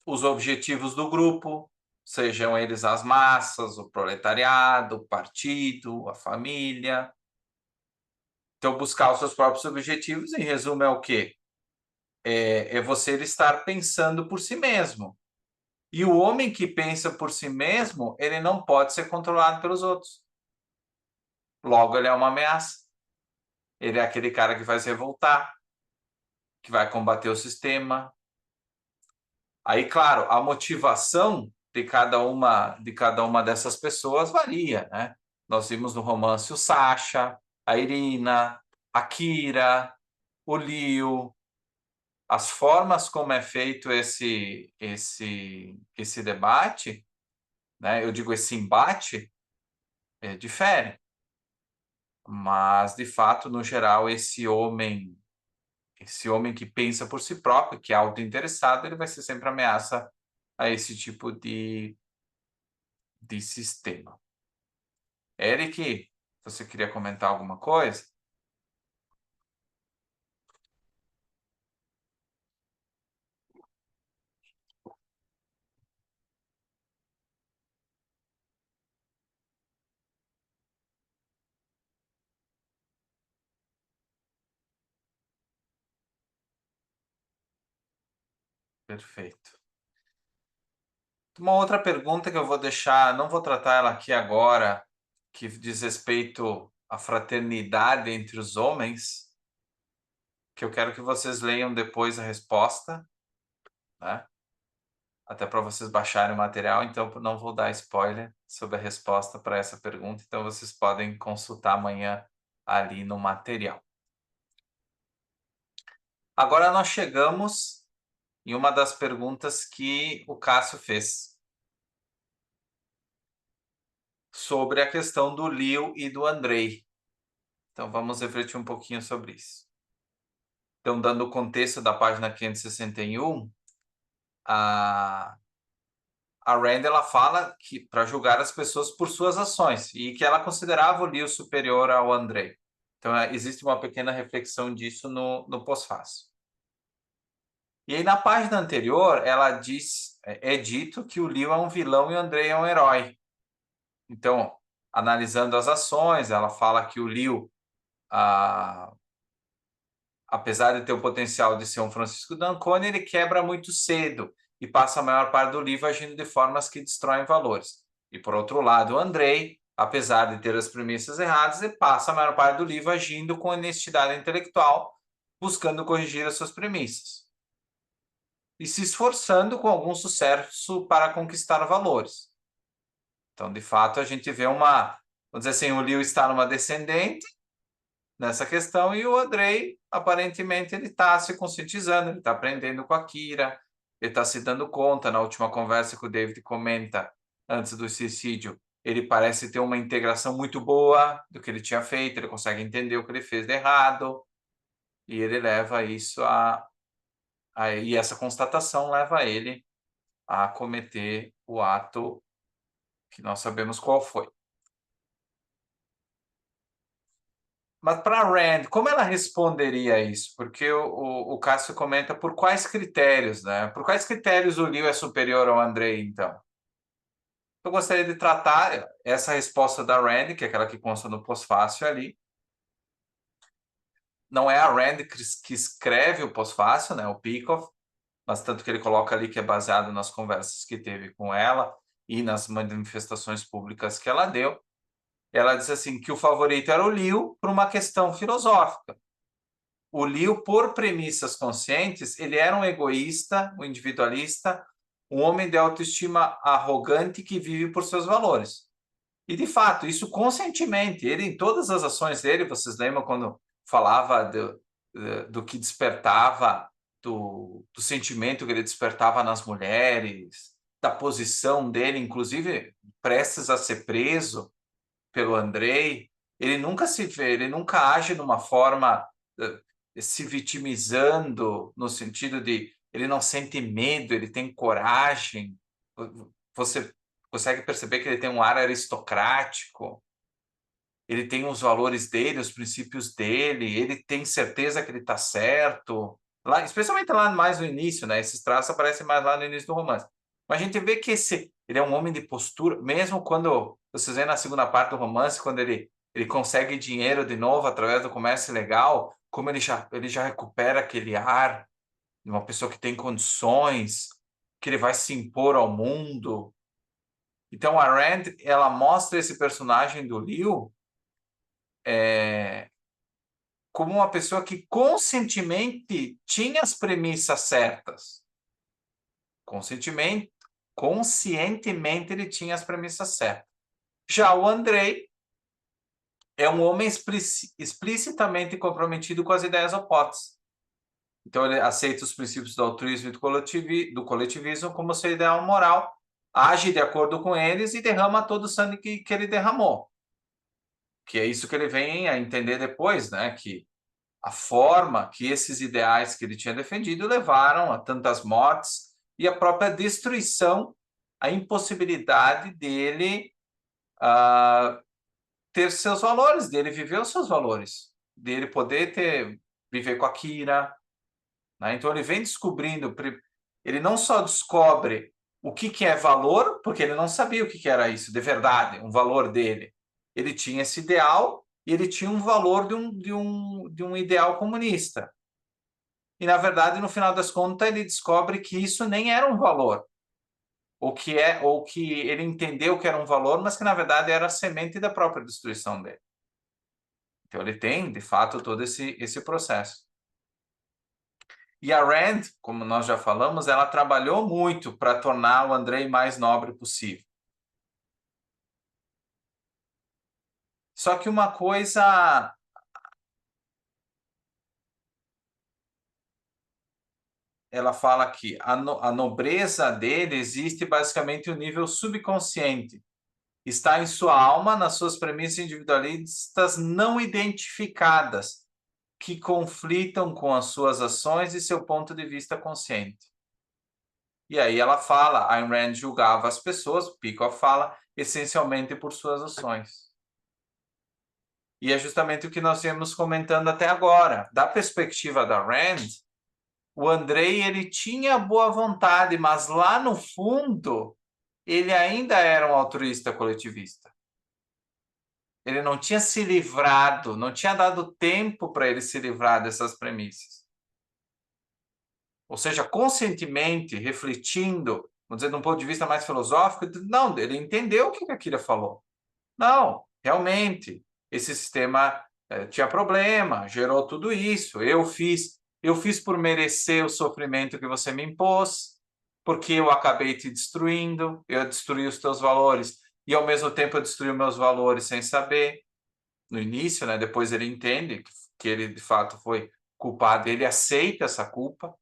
os objetivos do grupo, sejam eles as massas, o proletariado, o partido, a família. Então, buscar os seus próprios objetivos, em resumo, é o quê? É você estar pensando por si mesmo. E o homem que pensa por si mesmo, ele não pode ser controlado pelos outros. Logo, ele é uma ameaça. Ele é aquele cara que vai se revoltar, que vai combater o sistema, Aí, claro, a motivação de cada uma dessas pessoas varia, né? Nós vimos no romance o Sasha, a Irina, a Kira, o Leo, as formas como é feito esse debate, né? Eu digo esse embate, difere. Mas, de fato, no geral, esse homem que pensa por si próprio, que é autointeressado, ele vai ser sempre ameaça a esse tipo de sistema. Eric, você queria comentar alguma coisa? Perfeito. Uma outra pergunta que eu vou deixar, não vou tratar ela aqui agora, que diz respeito à fraternidade entre os homens, que eu quero que vocês leiam depois a resposta, né? Até para vocês baixarem o material, então não vou dar spoiler sobre a resposta para essa pergunta, então vocês podem consultar amanhã ali no material. Agora nós chegamos em uma das perguntas que o Cássio fez sobre a questão do Leo e do Andrei. Então vamos refletir um pouquinho sobre isso. Então, dando o contexto da página 561, a Rand ela fala que para julgar as pessoas por suas ações e que ela considerava o Leo superior ao Andrei. Então, existe uma pequena reflexão disso no pós-fácil. E aí, na página anterior, ela diz, é dito que o Leo é um vilão e o Andrei é um herói. Então, analisando as ações, ela fala que o Leo, apesar de ter o potencial de ser um Francisco d'Ancona, ele quebra muito cedo e passa a maior parte do livro agindo de formas que destroem valores. E, por outro lado, o Andrei, apesar de ter as premissas erradas, ele passa a maior parte do livro agindo com honestidade intelectual, buscando corrigir as suas premissas. E se esforçando com algum sucesso para conquistar valores. Então, de fato, a gente vê vamos dizer assim, o Leo está numa descendente nessa questão e o Andrei, aparentemente, ele está se conscientizando, ele está aprendendo com a Kira, ele está se dando conta. Na última conversa que o David comenta, antes do suicídio, ele parece ter uma integração muito boa do que ele tinha feito, ele consegue entender o que ele fez de errado, e ele leva isso e essa constatação leva ele a cometer o ato que nós sabemos qual foi. Mas para Rand, como ela responderia isso? Porque o Cássio comenta por quais critérios, né? Por quais critérios o Leo é superior ao Andrei, então? Eu gostaria de tratar essa resposta da Rand, que é aquela que consta no pós-fácil ali. Não é a Rand que escreve o pós-fácil, né? O Peikoff, mas tanto que ele coloca ali que é baseado nas conversas que teve com ela e nas manifestações públicas que ela deu. Ela diz assim que o favorito era o Leo por uma questão filosófica. O Leo, por premissas conscientes, ele era um egoísta, um individualista, um homem de autoestima arrogante que vive por seus valores. E, de fato, isso conscientemente. Ele, em todas as ações dele, vocês lembram quando falava do que despertava, do sentimento que ele despertava nas mulheres, da posição dele, inclusive prestes a ser preso pelo Andrei, ele nunca age de uma forma se vitimizando, no sentido de ele não sente medo, ele tem coragem. Você consegue perceber que ele tem um ar aristocrático, ele tem os valores dele, os princípios dele, ele tem certeza que ele está certo. Lá, especialmente lá mais no início, né? Esses traços aparecem mais lá no início do romance. Mas a gente vê que ele é um homem de postura, mesmo quando vocês veem na segunda parte do romance, quando ele consegue dinheiro de novo através do comércio ilegal, como ele já recupera aquele ar de uma pessoa que tem condições, que ele vai se impor ao mundo. Então a Rand, ela mostra esse personagem do Leo como uma pessoa que conscientemente tinha as premissas certas. conscientemente ele tinha as premissas certas. Já o Andrei é um homem explicitamente comprometido com as ideias opostas. Então, ele aceita os princípios do altruísmo e do coletivismo como seu ideal moral, age de acordo com eles e derrama todo o sangue que ele derramou. Que é isso que ele vem a entender depois, né? Que a forma que esses ideais que ele tinha defendido levaram a tantas mortes e a própria destruição, a impossibilidade dele ter seus valores, dele viver os seus valores, dele poder viver com a Kira, né? Então ele vem descobrindo, ele não só descobre o que é valor, porque ele não sabia o que era isso de verdade, um valor dele. Ele tinha esse ideal e ele tinha um valor de um ideal comunista. E, na verdade, no final das contas, ele descobre que isso nem era um valor. Ou que ele entendeu que era um valor, mas que, na verdade, era a semente da própria destruição dele. Então, ele tem, de fato, todo esse processo. E a Rand, como nós já falamos, ela trabalhou muito para tornar o Andrei mais nobre possível. Só que uma coisa ela fala que a nobreza dele existe basicamente no nível subconsciente. Está em sua alma, nas suas premissas individualistas não identificadas, que conflitam com as suas ações e seu ponto de vista consciente. E aí ela fala, Ayn Rand julgava as pessoas, Peikoff fala, essencialmente por suas ações. E é justamente o que nós viemos comentando até agora. Da perspectiva da Rand, o Andrei ele tinha boa vontade, mas lá no fundo ele ainda era um altruísta coletivista. Ele não tinha se livrado, não tinha dado tempo para ele se livrar dessas premissas. Ou seja, conscientemente, refletindo, vamos dizer, de um ponto de vista mais filosófico, não, ele entendeu o que a Kira falou. Não, realmente, esse sistema tinha problema, gerou tudo isso. Eu fiz por merecer o sofrimento que você me impôs, porque eu acabei te destruindo, eu destruí os teus valores e ao mesmo tempo eu destruí os meus valores sem saber. No início, né? Depois ele entende que ele de fato foi culpado, ele aceita essa culpa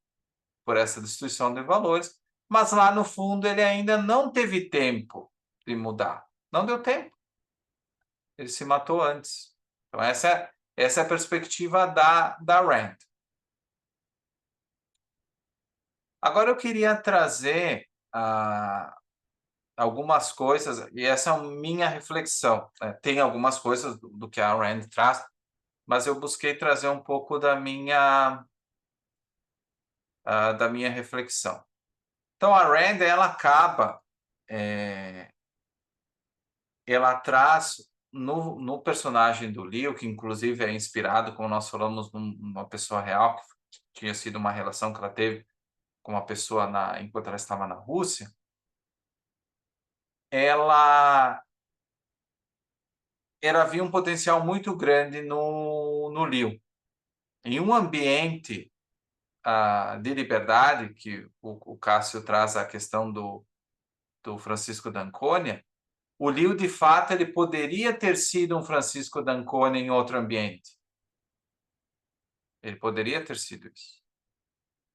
por essa destruição de valores, mas lá no fundo ele ainda não teve tempo de mudar. Não deu tempo. Ele se matou antes. Então, essa é a perspectiva da Rand. Agora eu queria trazer algumas coisas, e essa é a minha reflexão. Né? Tem algumas coisas do que a Rand traz, mas eu busquei trazer um pouco da minha reflexão. Então, a Rand, ela acaba, ela traz no personagem do Leo, que inclusive é inspirado, como nós falamos, numa pessoa real, que tinha sido uma relação que ela teve com uma pessoa enquanto ela estava na Rússia, ela havia um potencial muito grande no Leo. Em um ambiente de liberdade, que o Cássio traz a questão do Francisco d'Ancona, o Leo, de fato, ele poderia ter sido um Francisco d'Ancona em outro ambiente. Ele poderia ter sido isso.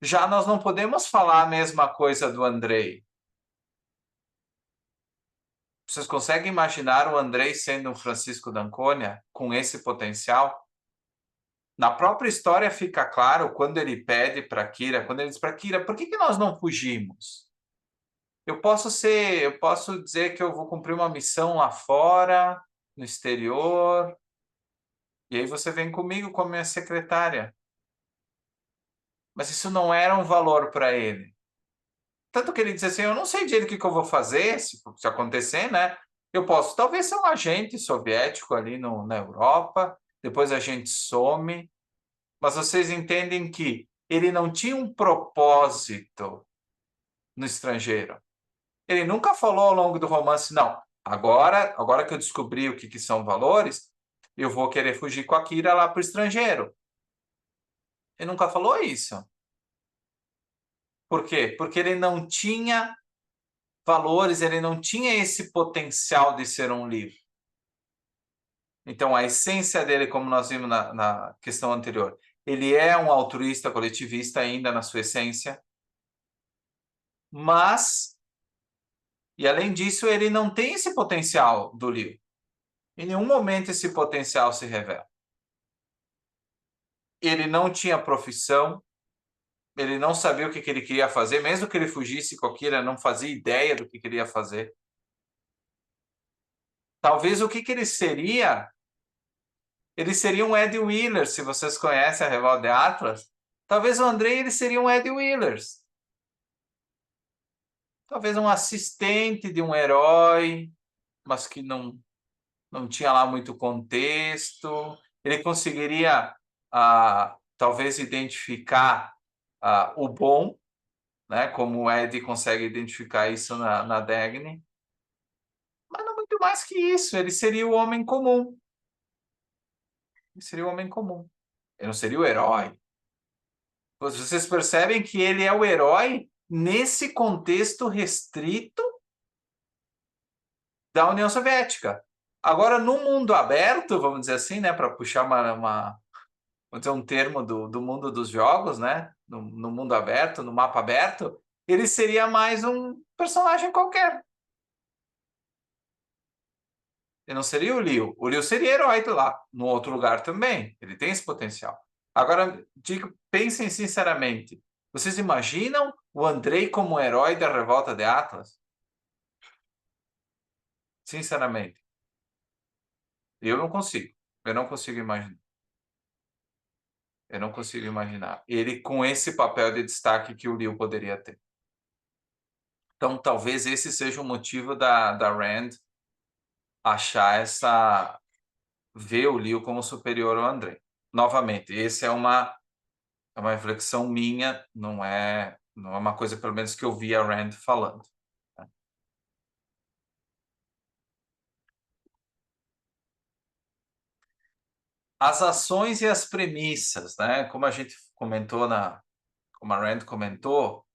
Já nós não podemos falar a mesma coisa do Andrei. Vocês conseguem imaginar o Andrei sendo um Francisco d'Ancona com esse potencial? Na própria história fica claro quando ele pede para Kira, quando ele diz para Kira, por que nós não fugimos? Eu posso dizer que eu vou cumprir uma missão lá fora, no exterior, e aí você vem comigo como minha secretária. Mas isso não era um valor para ele. Tanto que ele diz assim, eu não sei direito o que eu vou fazer se acontecer, né? Eu posso talvez ser um agente soviético ali na Europa, depois a gente some, mas vocês entendem que ele não tinha um propósito no estrangeiro. Ele nunca falou ao longo do romance, não, agora que eu descobri o que são valores, eu vou querer fugir com a Kira lá para o estrangeiro. Ele nunca falou isso. Por quê? Porque ele não tinha valores, ele não tinha esse potencial de ser um livro. Então, a essência dele, como nós vimos na questão anterior, ele é um altruísta coletivista ainda na sua essência, mas, e além disso, ele não tem esse potencial do livro. Em nenhum momento esse potencial se revela. Ele não tinha profissão, ele não sabia o que ele queria fazer, mesmo que ele fugisse com aquilo, ele não fazia ideia do que queria fazer. Talvez o que ele seria um Ed Wheeler, se vocês conhecem a Revolta de Atlas. Talvez o Andrei ele seria um Ed Wheeler. Talvez um assistente de um herói, mas que não tinha lá muito contexto. Ele conseguiria, talvez, identificar o bom, né? Como o Ed consegue identificar isso na Dagny. Mas não muito mais que isso. Ele seria o homem comum. Ele seria o homem comum. Ele não seria o herói. Vocês percebem que ele é o herói nesse contexto restrito da União Soviética. Agora, no mundo aberto, vamos dizer assim, né, para puxar vamos dizer, um termo do mundo dos jogos, né, no mundo aberto, no mapa aberto, ele seria mais um personagem qualquer. Ele não seria o Liu. O Liu seria herói lá, no outro lugar também. Ele tem esse potencial. Agora, pensem sinceramente. Vocês imaginam o Andrei como herói da Revolta de Atlas? Sinceramente. Eu não consigo. Eu não consigo imaginar. Eu não consigo imaginar. Ele com esse papel de destaque que o Liu poderia ter. Então, talvez esse seja o motivo da Rand achar ver o Liu como superior ao Andrei. Novamente, esse é uma reflexão minha, não é uma coisa, pelo menos, que eu vi a Rand falando. As ações e as premissas, né? Como a gente comentou como a Rand comentou,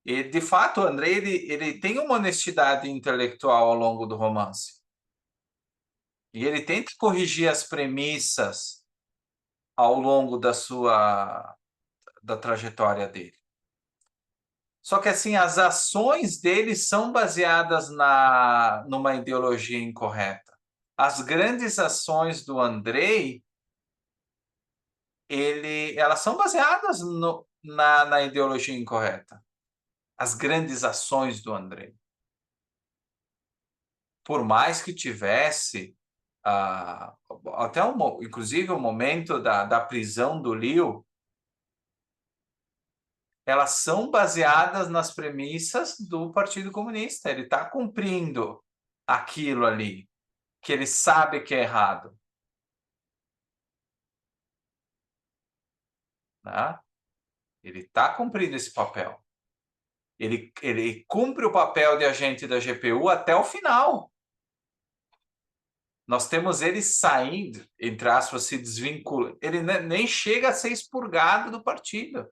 e de fato o Andrei ele tem uma honestidade intelectual ao longo do romance. E ele tenta corrigir as premissas ao longo da trajetória dele. Só que assim, as ações dele são baseadas numa ideologia incorreta. As grandes ações do Andrei, elas são baseadas na ideologia incorreta. As grandes ações do Andrei. Por mais que tivesse até inclusive o momento da prisão do Liu, elas são baseadas nas premissas do Partido Comunista. Ele está cumprindo aquilo ali, que ele sabe que é errado. Né? Ele está cumprindo esse papel. Ele cumpre o papel de agente da GPU até o final. Nós temos ele saindo, entre aspas, se desvincula. Ele nem chega a ser expurgado do partido.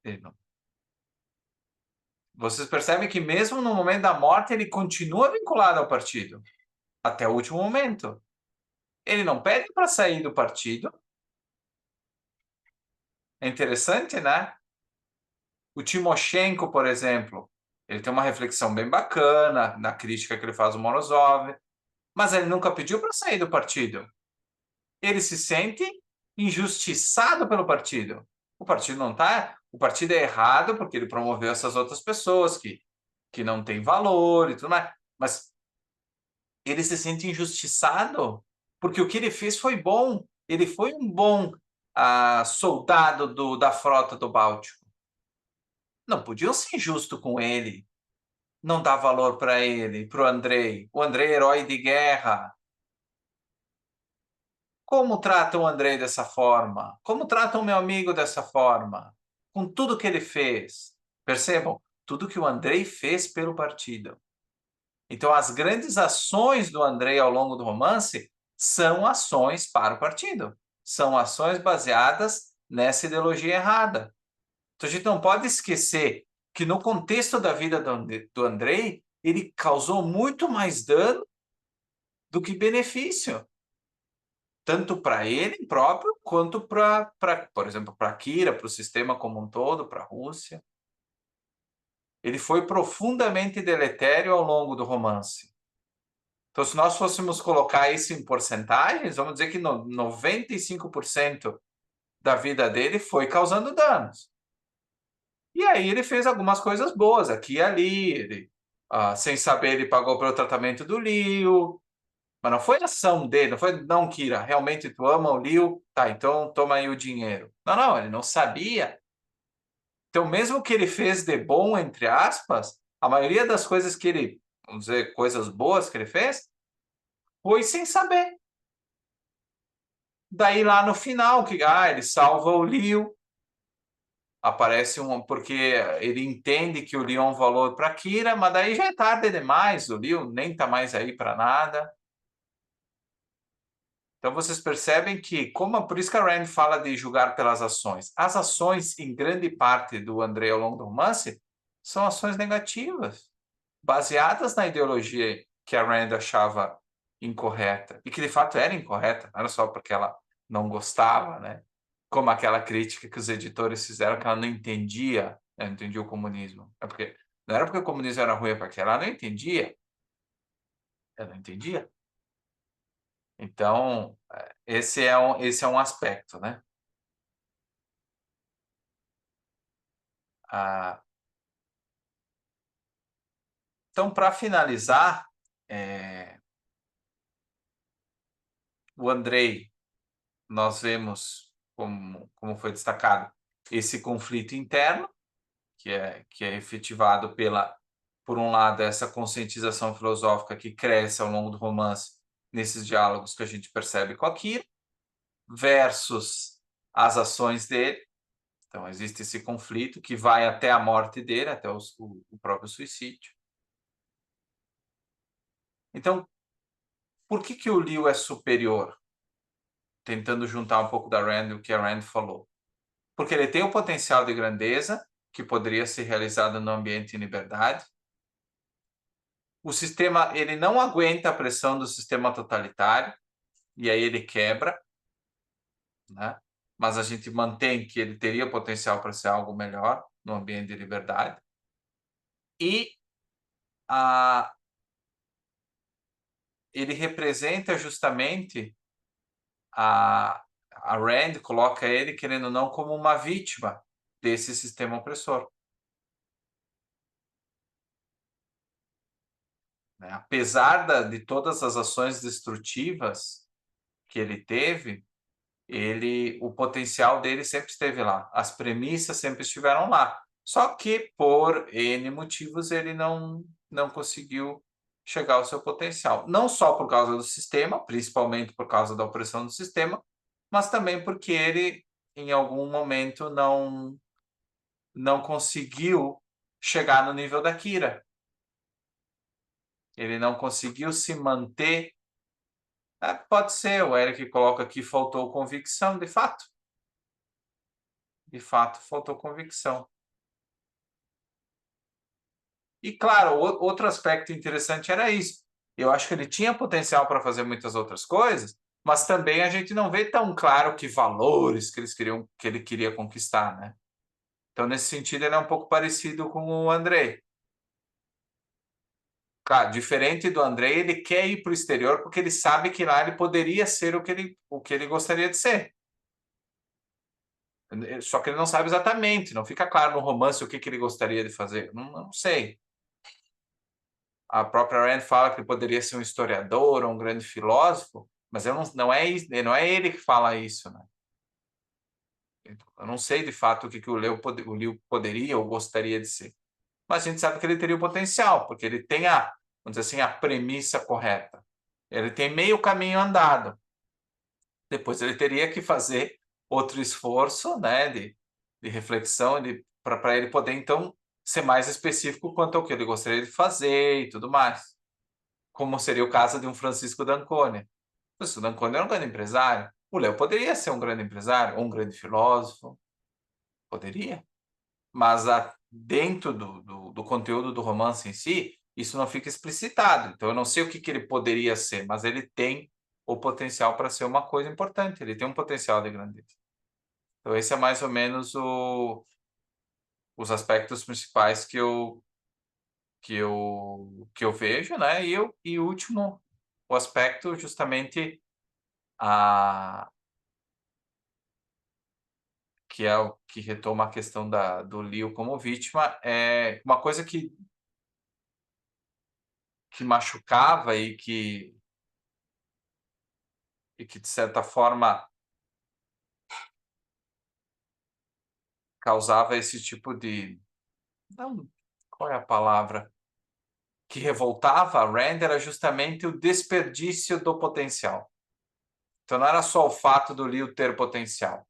Ele não. Vocês percebem que mesmo no momento da morte ele continua vinculado ao partido. Até o último momento. Ele não pede para sair do partido. É interessante, né? O Timoshenko, por exemplo, ele tem uma reflexão bem bacana na crítica que ele faz ao Morozov, mas ele nunca pediu para sair do partido. Ele se sente injustiçado pelo partido. O partido não está... O partido é errado porque ele promoveu essas outras pessoas que não têm valor e tudo mais. Mas ele se sente injustiçado porque o que ele fez foi bom. Ele foi um bom soldado da frota do Báltico. Não podiam ser injusto com ele. Não dar valor para ele, para o Andrei. O Andrei é herói de guerra. Como tratam o Andrei dessa forma? Como tratam o meu amigo dessa forma? Com tudo que ele fez. Percebam? Tudo que o Andrei fez pelo partido. Então, as grandes ações do Andrei ao longo do romance são ações para o partido. São ações baseadas nessa ideologia errada. Então a gente não pode esquecer que no contexto da vida do Andrei, ele causou muito mais dano do que benefício. Tanto para ele próprio, quanto por exemplo, para a Kira, para o sistema como um todo, para a Rússia. Ele foi profundamente deletério ao longo do romance. Então, se nós fôssemos colocar isso em porcentagens, vamos dizer que 95% da vida dele foi causando danos. E aí ele fez algumas coisas boas aqui e ali. Ele, sem saber, ele pagou pelo tratamento do Leo. Mas não foi ação dele, não foi, não, Kira, realmente tu ama o Leo? Tá, então toma aí o dinheiro. Não, ele não sabia. Então, mesmo que ele fez de bom, entre aspas, a maioria das coisas que ele, vamos dizer, coisas boas que ele fez, foi sem saber. Daí lá no final, que ele salva o Leo, aparece porque ele entende que o Leo é um valor para Kira, mas daí já é tarde demais, o Leo nem tá mais aí para nada. Então vocês percebem que, por isso que a Rand fala de julgar pelas ações. As ações, em grande parte do Andrei ao longo do romance, são ações negativas, baseadas na ideologia que a Rand achava incorreta, e que de fato era incorreta, não era só porque ela não gostava, né? Como aquela crítica que os editores fizeram, que ela não entendia, né? Não entendia o comunismo. Não era porque o comunismo era ruim, é porque ela não entendia. Ela não entendia. Então, esse é um aspecto, né? Então, para finalizar, o Andrei, nós vemos, como foi destacado, esse conflito interno, que é efetivado por um lado, essa conscientização filosófica que cresce ao longo do romance, nesses diálogos que a gente percebe com a Kira, versus as ações dele. Então, existe esse conflito que vai até a morte dele, até o próprio suicídio. Então, por que o Leo é superior? Tentando juntar um pouco da Rand, o que a Rand falou. Porque ele tem o potencial de grandeza, que poderia ser realizado no ambiente em liberdade. O sistema, ele não aguenta a pressão do sistema totalitário, e aí ele quebra, né? Mas a gente mantém que ele teria potencial para ser algo melhor no ambiente de liberdade. E ele representa justamente a Rand coloca ele, querendo ou não, como uma vítima desse sistema opressor. Né? Apesar de todas as ações destrutivas que ele teve, o potencial dele sempre esteve lá. As premissas sempre estiveram lá. Só que, por N motivos, ele não conseguiu chegar ao seu potencial. Não só por causa do sistema, principalmente por causa da opressão do sistema, mas também porque ele, em algum momento, não conseguiu chegar no nível da Kira. Ele não conseguiu se manter. Pode ser, o Eric coloca aqui, faltou convicção, de fato. De fato, faltou convicção. E, claro, outro aspecto interessante era isso. Eu acho que ele tinha potencial para fazer muitas outras coisas, mas também a gente não vê tão claro que valores que ele queria conquistar, né? Então, nesse sentido, ele é um pouco parecido com o Andrei. Claro, diferente do Andrei, ele quer ir para o exterior porque ele sabe que lá ele poderia ser o que ele gostaria de ser. Só que ele não sabe exatamente, não fica claro no romance o que ele gostaria de fazer. Não sei. A própria Rand fala que ele poderia ser um historiador ou um grande filósofo, mas não é ele que fala isso, né? Eu não sei de fato o que o Leo poderia ou gostaria de ser. Mas a gente sabe que ele teria o potencial, porque ele tem vamos dizer assim, a premissa correta. Ele tem meio caminho andado. Depois ele teria que fazer outro esforço, né, de reflexão, para ele poder, então, ser mais específico quanto ao que ele gostaria de fazer e tudo mais. Como seria o caso de um Francisco d'Ancona. O Francisco d'Ancona era um grande empresário, O Leo poderia ser um grande empresário, ou um grande filósofo, poderia, mas dentro do conteúdo do romance em si, isso não fica explicitado. Então, eu não sei o que ele poderia ser, mas ele tem o potencial para ser uma coisa importante, ele tem um potencial de grandeza. Então, esse é mais ou menos os aspectos principais que eu vejo, né? E o último, o aspecto justamente que é o que retoma a questão do Leo como vítima, é uma coisa que machucava e que de certa forma causava esse tipo de, não, qual é a palavra? Que revoltava a Rand era justamente o desperdício do potencial. Então não era só o fato do Leo ter potencial,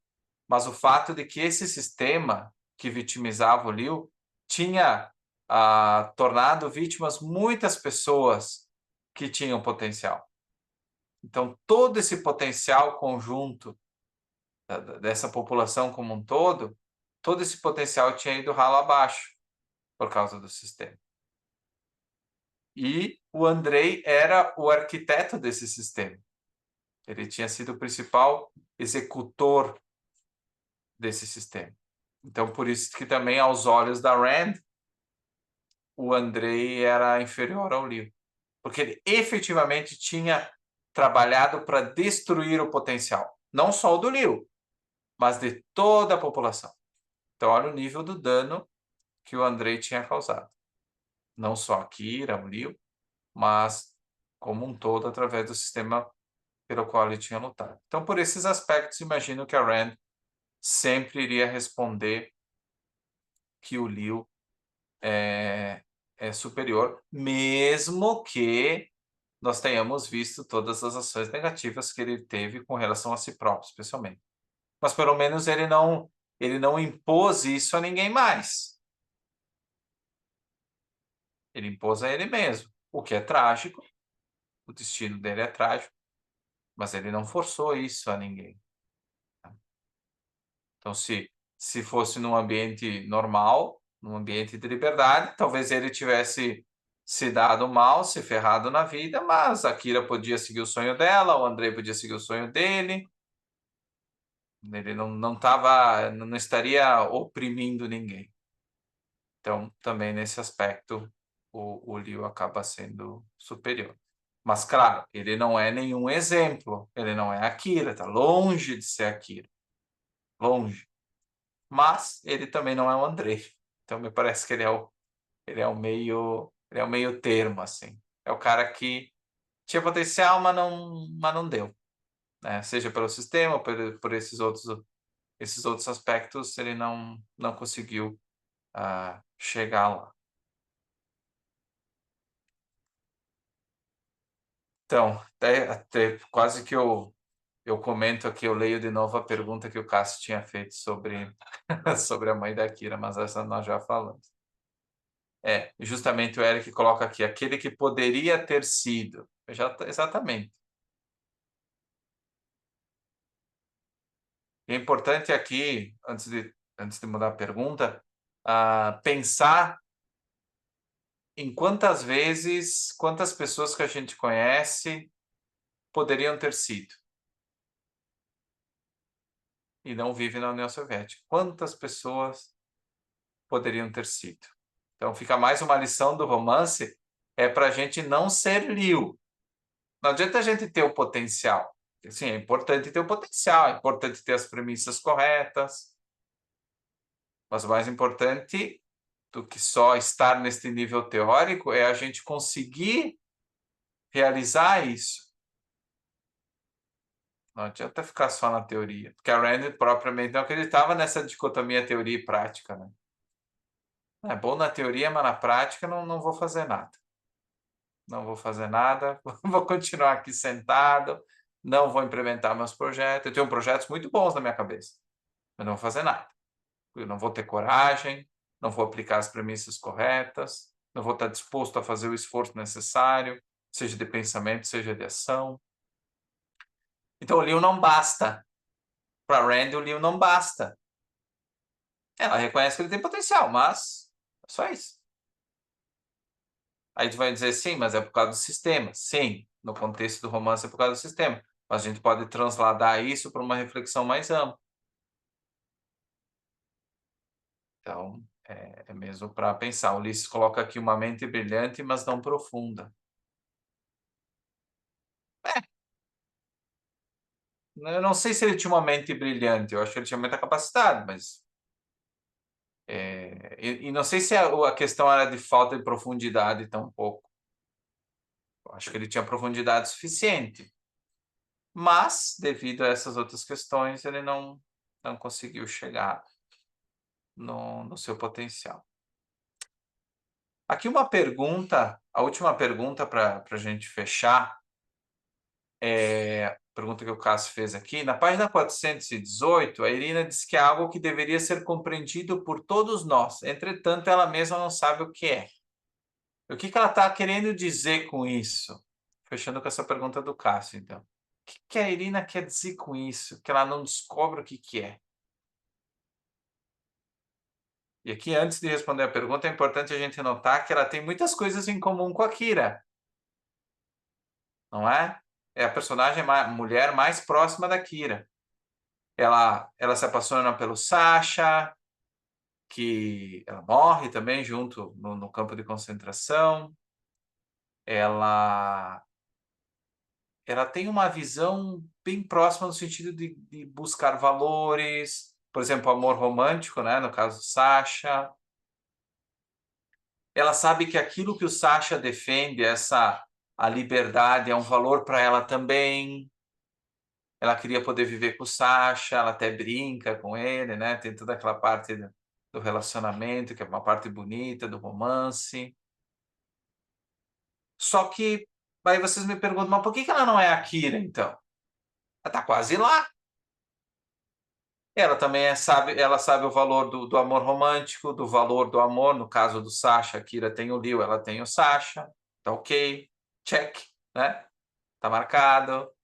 mas o fato de que esse sistema que vitimizava o Leo tinha tornado vítimas muitas pessoas que tinham potencial. Então, todo esse potencial conjunto dessa população como um todo, todo esse potencial tinha ido ralo abaixo por causa do sistema. E o Andrei era o arquiteto desse sistema. Ele tinha sido o principal executor desse sistema. Então, por isso que também, aos olhos da Rand, o Andrei era inferior ao Leo. Porque ele efetivamente tinha trabalhado para destruir o potencial. Não só o do Leo, mas de toda a população. Então, olha o nível do dano que o Andrei tinha causado. Não só a Kira, o Leo, mas como um todo através do sistema pelo qual ele tinha lutado. Então, por esses aspectos, imagino que a Rand sempre iria responder que o Leo é superior, mesmo que nós tenhamos visto todas as ações negativas que ele teve com relação a si próprio, especialmente. Mas pelo menos ele não impôs isso a ninguém mais. Ele impôs a ele mesmo, o que é trágico. O destino dele é trágico, mas ele não forçou isso a ninguém. Então, se fosse num ambiente normal, num ambiente de liberdade, talvez ele tivesse se dado mal, se ferrado na vida, mas a Kira podia seguir o sonho dela, o Andrei podia seguir o sonho dele. Ele não estaria oprimindo ninguém. Então, também nesse aspecto, o Leo acaba sendo superior. Mas, claro, ele não é nenhum exemplo. Ele não é a Kira, está longe de ser a Kira. Longe. Mas ele também não é o Andrei. Então, me parece que ele é o meio termo, assim. É o cara que tinha potencial, mas não deu. Né? Seja pelo sistema, ou por esses outros aspectos, ele não conseguiu chegar lá. Então, até quase que eu comento aqui, eu leio de novo a pergunta que o Cássio tinha feito sobre, sobre a mãe da Kira, mas essa nós já falamos. Justamente o Eric coloca aqui, aquele que poderia ter sido. Exatamente. É importante aqui, antes de mudar a pergunta, pensar em quantas pessoas que a gente conhece poderiam ter sido e não vivem na União Soviética. Quantas pessoas poderiam ter sido? Então, fica mais uma lição do romance, para a gente não ser Liu. Não adianta a gente ter o potencial. Sim, é importante ter o potencial, é importante ter as premissas corretas, mas o mais importante do que só estar neste nível teórico é a gente conseguir realizar isso. Não adianta ficar só na teoria, porque a Rand propriamente não acreditava nessa dicotomia teoria e prática, né? É bom na teoria, mas na prática não vou fazer nada. Não vou fazer nada, vou continuar aqui sentado, não vou implementar meus projetos. Eu tenho projetos muito bons na minha cabeça, mas não vou fazer nada. Eu não vou ter coragem, não vou aplicar as premissas corretas, não vou estar disposto a fazer o esforço necessário, seja de pensamento, seja de ação. Então, o Liu não basta. Para Randy, o Liu não basta. Ela reconhece que ele tem potencial, mas é só isso. Aí a gente vai dizer, sim, mas é por causa do sistema. Sim, no contexto do romance é por causa do sistema. Mas a gente pode transladar isso para uma reflexão mais ampla. Então, é mesmo para pensar. O Ulisses coloca aqui uma mente brilhante, mas não profunda. Eu não sei se ele tinha uma mente brilhante, eu acho que ele tinha muita capacidade, mas... e não sei se a questão era de falta de profundidade tampouco. Eu acho que ele tinha profundidade suficiente. Mas, devido a essas outras questões, ele não conseguiu chegar no seu potencial. Aqui uma pergunta, a última pergunta para a gente fechar, pergunta que o Cássio fez aqui. Na página 418, a Irina diz que é algo que deveria ser compreendido por todos nós. Entretanto, ela mesma não sabe o que é. O que ela está querendo dizer com isso? Fechando com essa pergunta do Cássio, então. O que a Irina quer dizer com isso? Que ela não descobre o que é. E aqui, antes de responder a pergunta, é importante a gente notar que ela tem muitas coisas em comum com a Kira. Não é? É a personagem mulher mais próxima da Kira. Ela se apaixona pelo Sasha, que ela morre também junto no campo de concentração. Ela tem uma visão bem próxima no sentido de buscar valores, por exemplo, amor romântico, né? No caso do Sasha. Ela sabe que aquilo que o Sasha defende, a liberdade, é um valor para ela também. Ela queria poder viver com o Sasha, ela até brinca com ele, né? Tem toda aquela parte do relacionamento, que é uma parte bonita, do romance. Só que aí vocês me perguntam, mas por que ela não é a Kira, então? Ela tá quase lá. Ela também ela sabe o valor do amor romântico, do valor do amor. No caso do Sasha, a Kira tem o Liu, ela tem o Sasha. Tá ok, check, né? Tá marcado.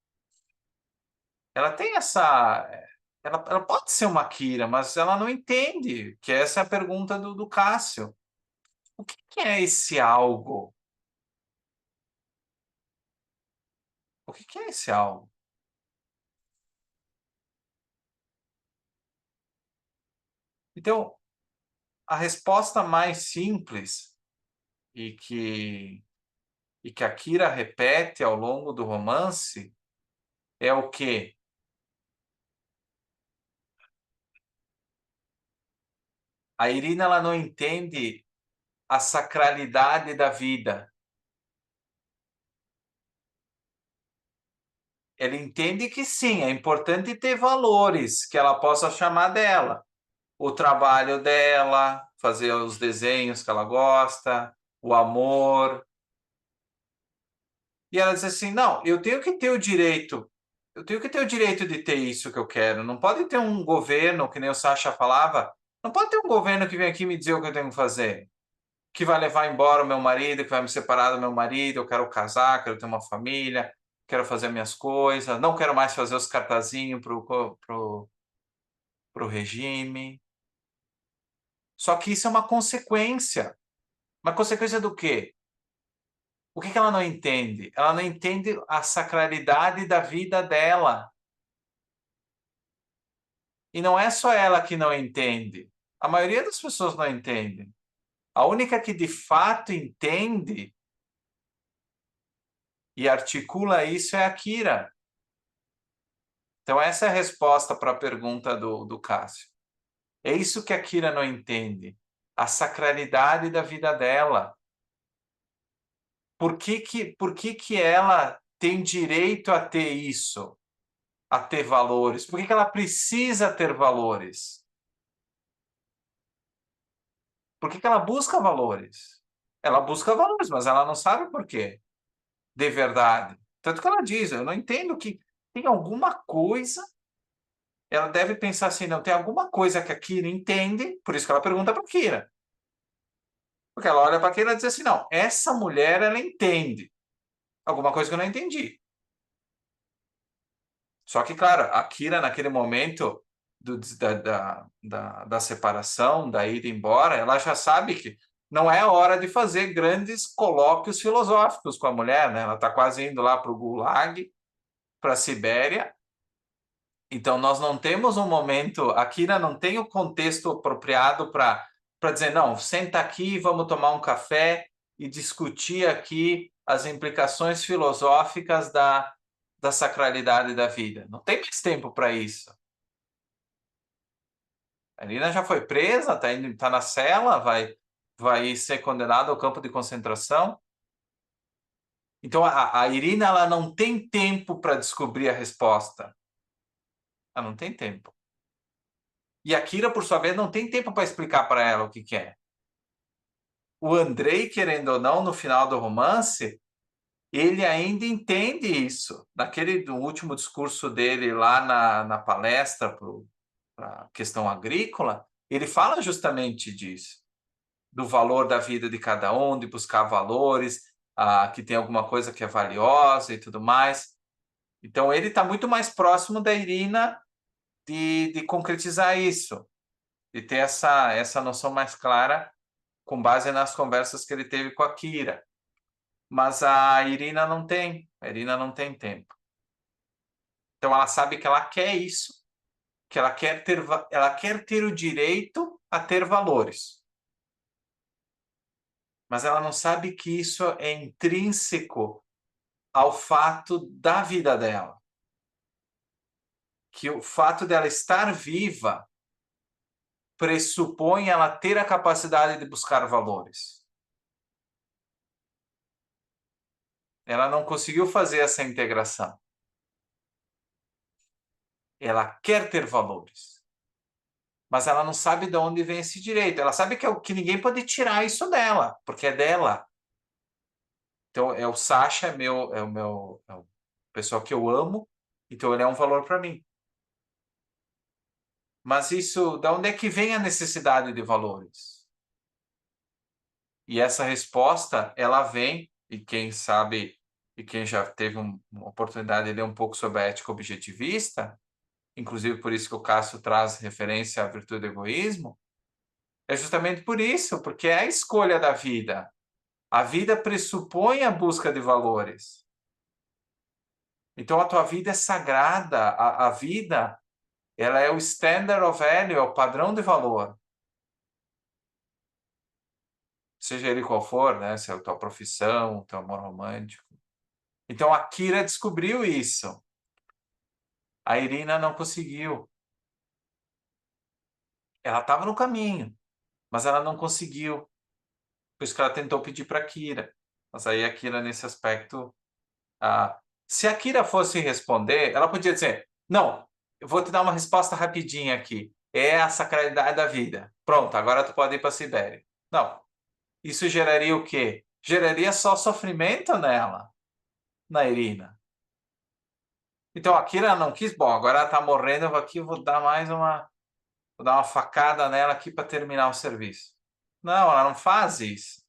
Ela tem essa... Ela pode ser uma Kira, mas ela não entende, que essa é a pergunta do Cássio. O que é esse algo? O que é esse algo? Então, a resposta mais simples e que a Kira repete ao longo do romance é o quê? A Irina, ela não entende a sacralidade da vida. Ela entende que sim, é importante ter valores que ela possa chamar dela. O trabalho dela, fazer os desenhos que ela gosta, o amor. E ela diz assim: não, eu tenho que ter o direito. Eu tenho que ter o direito de ter isso que eu quero. Não pode ter um governo, que nem o Sasha falava, não pode ter um governo que vem aqui me dizer o que eu tenho que fazer. Que vai levar embora o meu marido, que vai me separar do meu marido, eu quero casar, quero ter uma família, quero fazer minhas coisas, não quero mais fazer os cartazinhos pro regime. Só que isso é uma consequência. Uma consequência do quê? O que ela não entende? Ela não entende a sacralidade da vida dela. E não é só ela que não entende. A maioria das pessoas não entende. A única que de fato entende e articula isso é a Kira. Então, essa é a resposta para a pergunta do Cássio. É isso que a Kira não entende. A sacralidade da vida dela. Por que ela tem direito a ter isso? A ter valores? Por que ela precisa ter valores? Por que ela busca valores? Ela busca valores, mas ela não sabe por quê. De verdade. Tanto que ela diz, eu não entendo que tem alguma coisa... Ela deve pensar assim, não, tem alguma coisa que a Kira entende, por isso que ela pergunta para a Kira. Porque ela olha para a Kira e diz assim, não, essa mulher, ela entende alguma coisa que eu não entendi. Só que, claro, a Kira, naquele momento da separação, da ida embora, ela já sabe que não é hora de fazer grandes colóquios filosóficos com a mulher, né? Ela está quase indo lá para o Gulag, para a Sibéria. Então, nós não temos um momento, a Kira não tem o contexto apropriado para dizer, não, senta aqui, vamos tomar um café e discutir aqui as implicações filosóficas da sacralidade da vida. Não tem mais tempo para isso. A Irina já foi presa, está na cela, vai ser condenada ao campo de concentração. Então, a Irina ela não tem tempo para descobrir a resposta. Ela não tem tempo. E a Kira, por sua vez, não tem tempo para explicar para ela o que quer. O Andrei, querendo ou não, no final do romance, ele ainda entende isso. No último discurso dele lá na palestra para a questão agrícola, ele fala justamente disso. Do valor da vida de cada um, de buscar valores, que tem alguma coisa que é valiosa e tudo mais. Então, ele está muito mais próximo da Irina de concretizar isso, de ter essa noção mais clara com base nas conversas que ele teve com a Kira. Mas a Irina não tem tempo. Então, ela sabe que ela quer isso, que ela quer ter o direito a ter valores. Mas ela não sabe que isso é intrínseco ao fato da vida dela. Que o fato dela estar viva pressupõe ela ter a capacidade de buscar valores. Ela não conseguiu fazer essa integração. Ela quer ter valores. Mas ela não sabe de onde vem esse direito. Ela sabe que ninguém pode tirar isso dela, porque é dela. Então, o Sasha é o pessoal que eu amo, então ele é um valor para mim. Mas isso, de onde é que vem a necessidade de valores? E essa resposta, ela vem, e quem sabe, e quem já teve uma oportunidade de ler um pouco sobre a ética objetivista, inclusive por isso que o Cássio traz referência à virtude do egoísmo, é justamente por isso, porque é a escolha da vida. A vida pressupõe a busca de valores. Então, a tua vida é sagrada. A vida, ela é o standard of value, é o padrão de valor. Seja ele qual for, né? Se é a tua profissão, o teu amor romântico. Então, a Kira descobriu isso. A Irina não conseguiu. Ela estava no caminho, mas ela não conseguiu. Por isso que ela tentou pedir para a Kira. Mas aí a Kira, nesse aspecto... se a Kira fosse responder, ela podia dizer, não, eu vou te dar uma resposta rapidinha aqui. É a sacralidade da vida. Pronto, agora tu pode ir para a Sibéria. Não. Isso geraria o quê? Geraria só sofrimento nela, na Irina. Então a Kira não quis, bom, agora ela está morrendo, vou dar vou dar uma facada nela aqui para terminar o serviço. Não, ela não faz isso.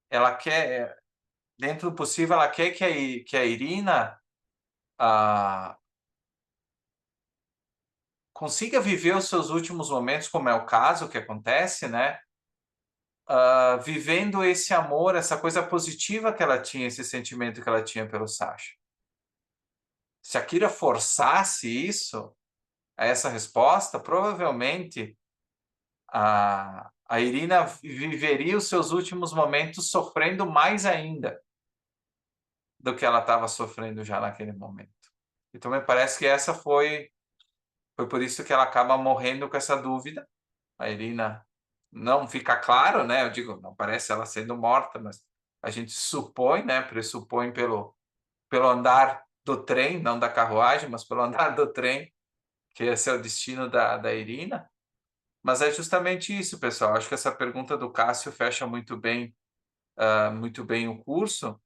Ela quer, dentro do possível, ela quer que a Irina consiga viver os seus últimos momentos, como é o caso que acontece, né? Vivendo esse amor, essa coisa positiva que ela tinha, esse sentimento que ela tinha pelo Sasha. Se a Kira forçasse isso, essa resposta, provavelmente a Irina viveria os seus últimos momentos sofrendo mais ainda do que ela estava sofrendo já naquele momento. Então, me parece que essa foi por isso que ela acaba morrendo com essa dúvida. A Irina não fica claro, né? Eu digo, não parece ela sendo morta, mas a gente supõe, né? Pressupõe pelo andar do trem, não da carruagem, mas pelo andar do trem, que esse é o destino da Irina. Mas é justamente isso, pessoal. Acho que essa pergunta do Cássio fecha muito bem o curso,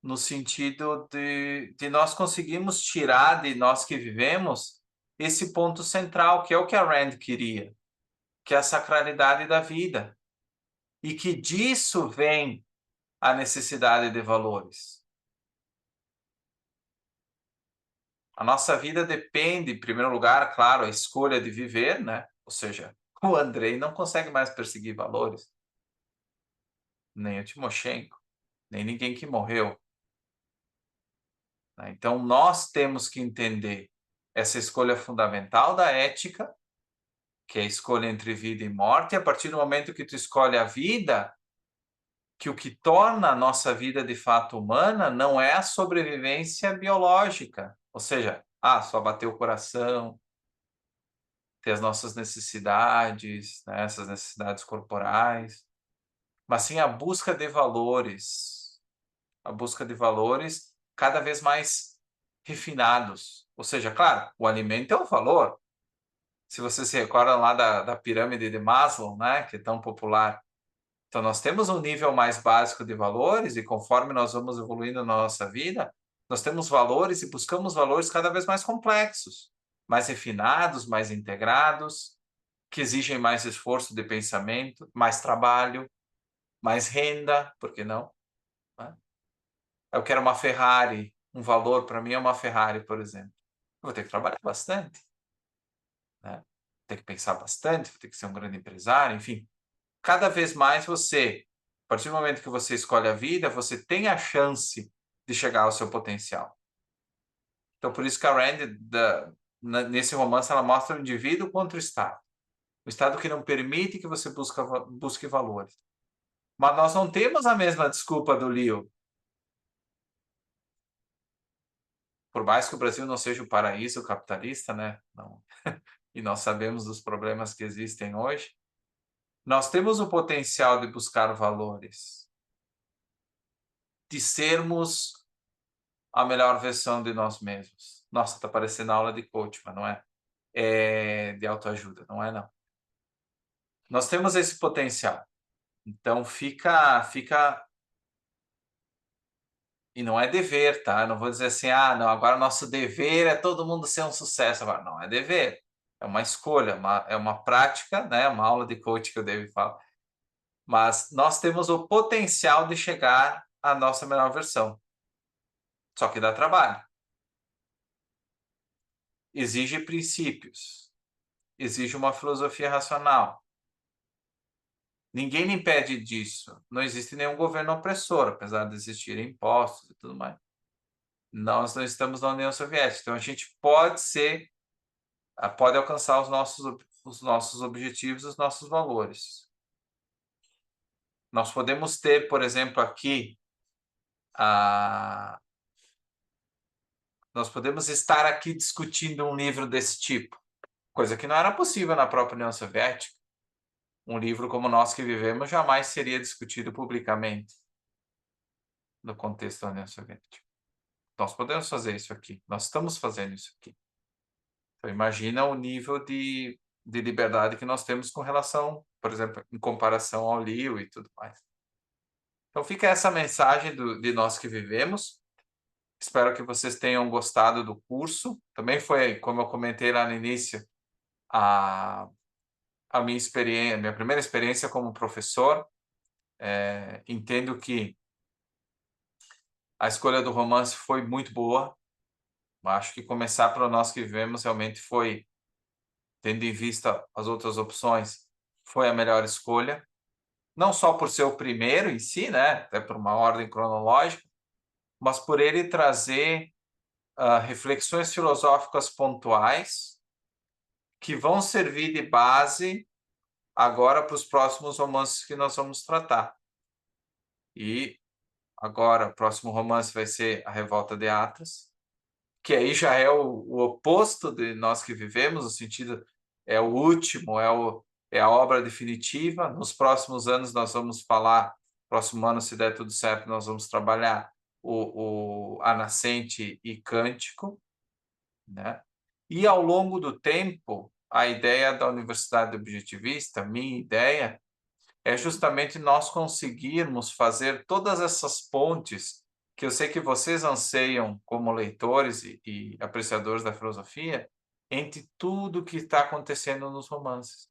no sentido de nós conseguirmos tirar de nós que vivemos esse ponto central, que é o que a Rand queria, que é a sacralidade da vida. E que disso vem a necessidade de valores. A nossa vida depende, em primeiro lugar, claro, a escolha de viver, né? Ou seja, o Andrei não consegue mais perseguir valores, nem o Timoshenko, nem ninguém que morreu. Né? Então, nós temos que entender essa escolha fundamental da ética, que é a escolha entre vida e morte, e a partir do momento que tu escolhe a vida, que o que torna a nossa vida de fato humana não é a sobrevivência biológica, ou seja, só bater o coração, ter as nossas necessidades, né, essas necessidades corporais, mas sim a busca de valores cada vez mais refinados. Ou seja, claro, o alimento é um valor. Se você se recorda lá da pirâmide de Maslow, né, que é tão popular. Então, nós temos um nível mais básico de valores e conforme nós vamos evoluindo na nossa vida, nós temos valores e buscamos valores cada vez mais complexos, mais refinados, mais integrados, que exigem mais esforço de pensamento, mais trabalho, mais renda, por que não? Né? Eu quero uma Ferrari, um valor para mim é uma Ferrari, por exemplo. Eu vou ter que trabalhar bastante, né? Vou ter que pensar bastante, vou ter que ser um grande empresário, enfim. Cada vez mais você, a partir do momento que você escolhe a vida, você tem a chance de chegar ao seu potencial. Então, por isso que a Rand, nesse romance, ela mostra o indivíduo contra o Estado. O Estado que não permite que você busque valores. Mas nós não temos a mesma desculpa do Leo. Por mais que o Brasil não seja o paraíso capitalista, né? Não. E nós sabemos dos problemas que existem hoje, nós temos o potencial de buscar valores, de sermos a melhor versão de nós mesmos. Nossa, tá parecendo aula de coach, mas não é. É de autoajuda, não é não. Nós temos esse potencial. Então fica e não é dever, tá? Eu não vou dizer assim, não, agora nosso dever é todo mundo ser um sucesso. Agora, não é dever. É uma escolha, é uma prática, né? Uma aula de coach que o David fala. Mas nós temos o potencial de chegar à nossa melhor versão. Só que dá trabalho. Exige princípios. Exige uma filosofia racional. Ninguém lhe impede disso. Não existe nenhum governo opressor, apesar de existirem impostos e tudo mais. Nós não estamos na União Soviética, então a gente pode alcançar os nossos objetivos, os nossos valores. Nós podemos ter, por exemplo, aqui, nós podemos estar aqui discutindo um livro desse tipo, coisa que não era possível na própria União Soviética. Um livro como Nós que Vivemos jamais seria discutido publicamente no contexto da União Soviética. Nós podemos fazer isso aqui, nós estamos fazendo isso aqui. Então, imagina o nível de liberdade que nós temos com relação, por exemplo, em comparação ao Leo e tudo mais. Então, fica essa mensagem de Nós que Vivemos. Espero que vocês tenham gostado do curso. Também foi, como eu comentei lá no início, a minha experiência, minha primeira experiência como professor. Entendo que a escolha do romance foi muito boa. Acho que começar para Nós que Vivemos realmente foi, tendo em vista as outras opções, foi a melhor escolha. Não só por ser o primeiro em si, né, até por uma ordem cronológica, mas por ele trazer reflexões filosóficas pontuais que vão servir de base agora para os próximos romances que nós vamos tratar. E agora, o próximo romance vai ser A Revolta de Atlas, que aí já é o oposto de Nós que Vivemos, no sentido, é o último, é a obra definitiva. Nos próximos anos nós vamos falar, próximo ano, se der tudo certo, nós vamos trabalhar a Nascente e Cântico, né? E ao longo do tempo, a ideia da Universidade Objetivista, minha ideia, é justamente nós conseguirmos fazer todas essas pontes que eu sei que vocês anseiam como leitores e apreciadores da filosofia, entre tudo que está acontecendo nos romances.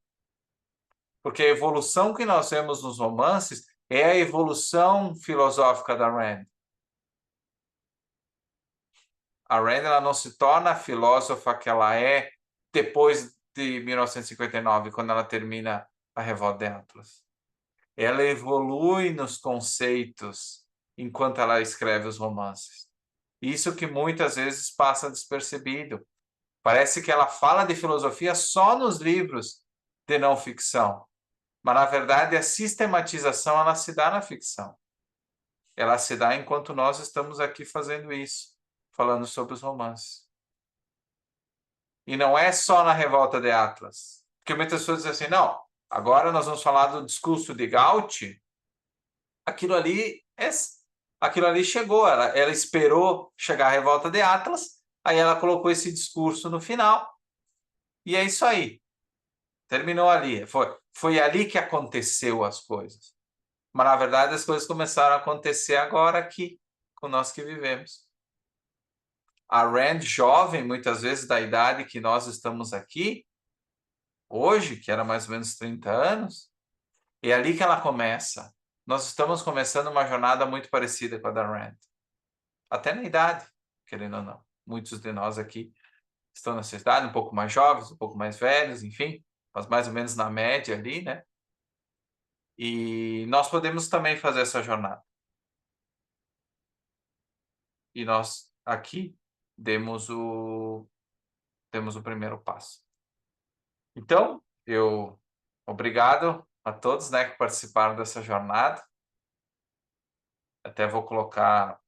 Porque a evolução que nós vemos nos romances é a evolução filosófica da Rand. A Rand ela não se torna a filósofa que ela é depois de 1959, quando ela termina A Revolta de Atlas. Ela evolui nos conceitos enquanto ela escreve os romances. Isso que muitas vezes passa despercebido. Parece que ela fala de filosofia só nos livros de não ficção. Mas, na verdade, a sistematização ela se dá na ficção. Ela se dá enquanto nós estamos aqui fazendo isso, falando sobre os romances. E não é só na Revolta de Atlas. Porque muitas pessoas dizem assim, não, agora nós vamos falar do discurso de Gauch. Aquilo ali chegou, ela esperou chegar a Revolta de Atlas, aí ela colocou esse discurso no final, e é isso aí. Terminou ali. Foi ali que aconteceu as coisas. Mas, na verdade, as coisas começaram a acontecer agora aqui, com nós que vivemos. A Rand jovem, muitas vezes da idade que nós estamos aqui, hoje, que era mais ou menos 30 anos, é ali que ela começa. Nós estamos começando uma jornada muito parecida com a da Rand. Até na idade, querendo ou não. Muitos de nós aqui estão nessa idade, um pouco mais jovens, um pouco mais velhos, enfim, mas mais ou menos na média ali, né? E nós podemos também fazer essa jornada. E nós aqui demos o primeiro passo. Então, obrigado a todos, né, que participaram dessa jornada. Até vou colocar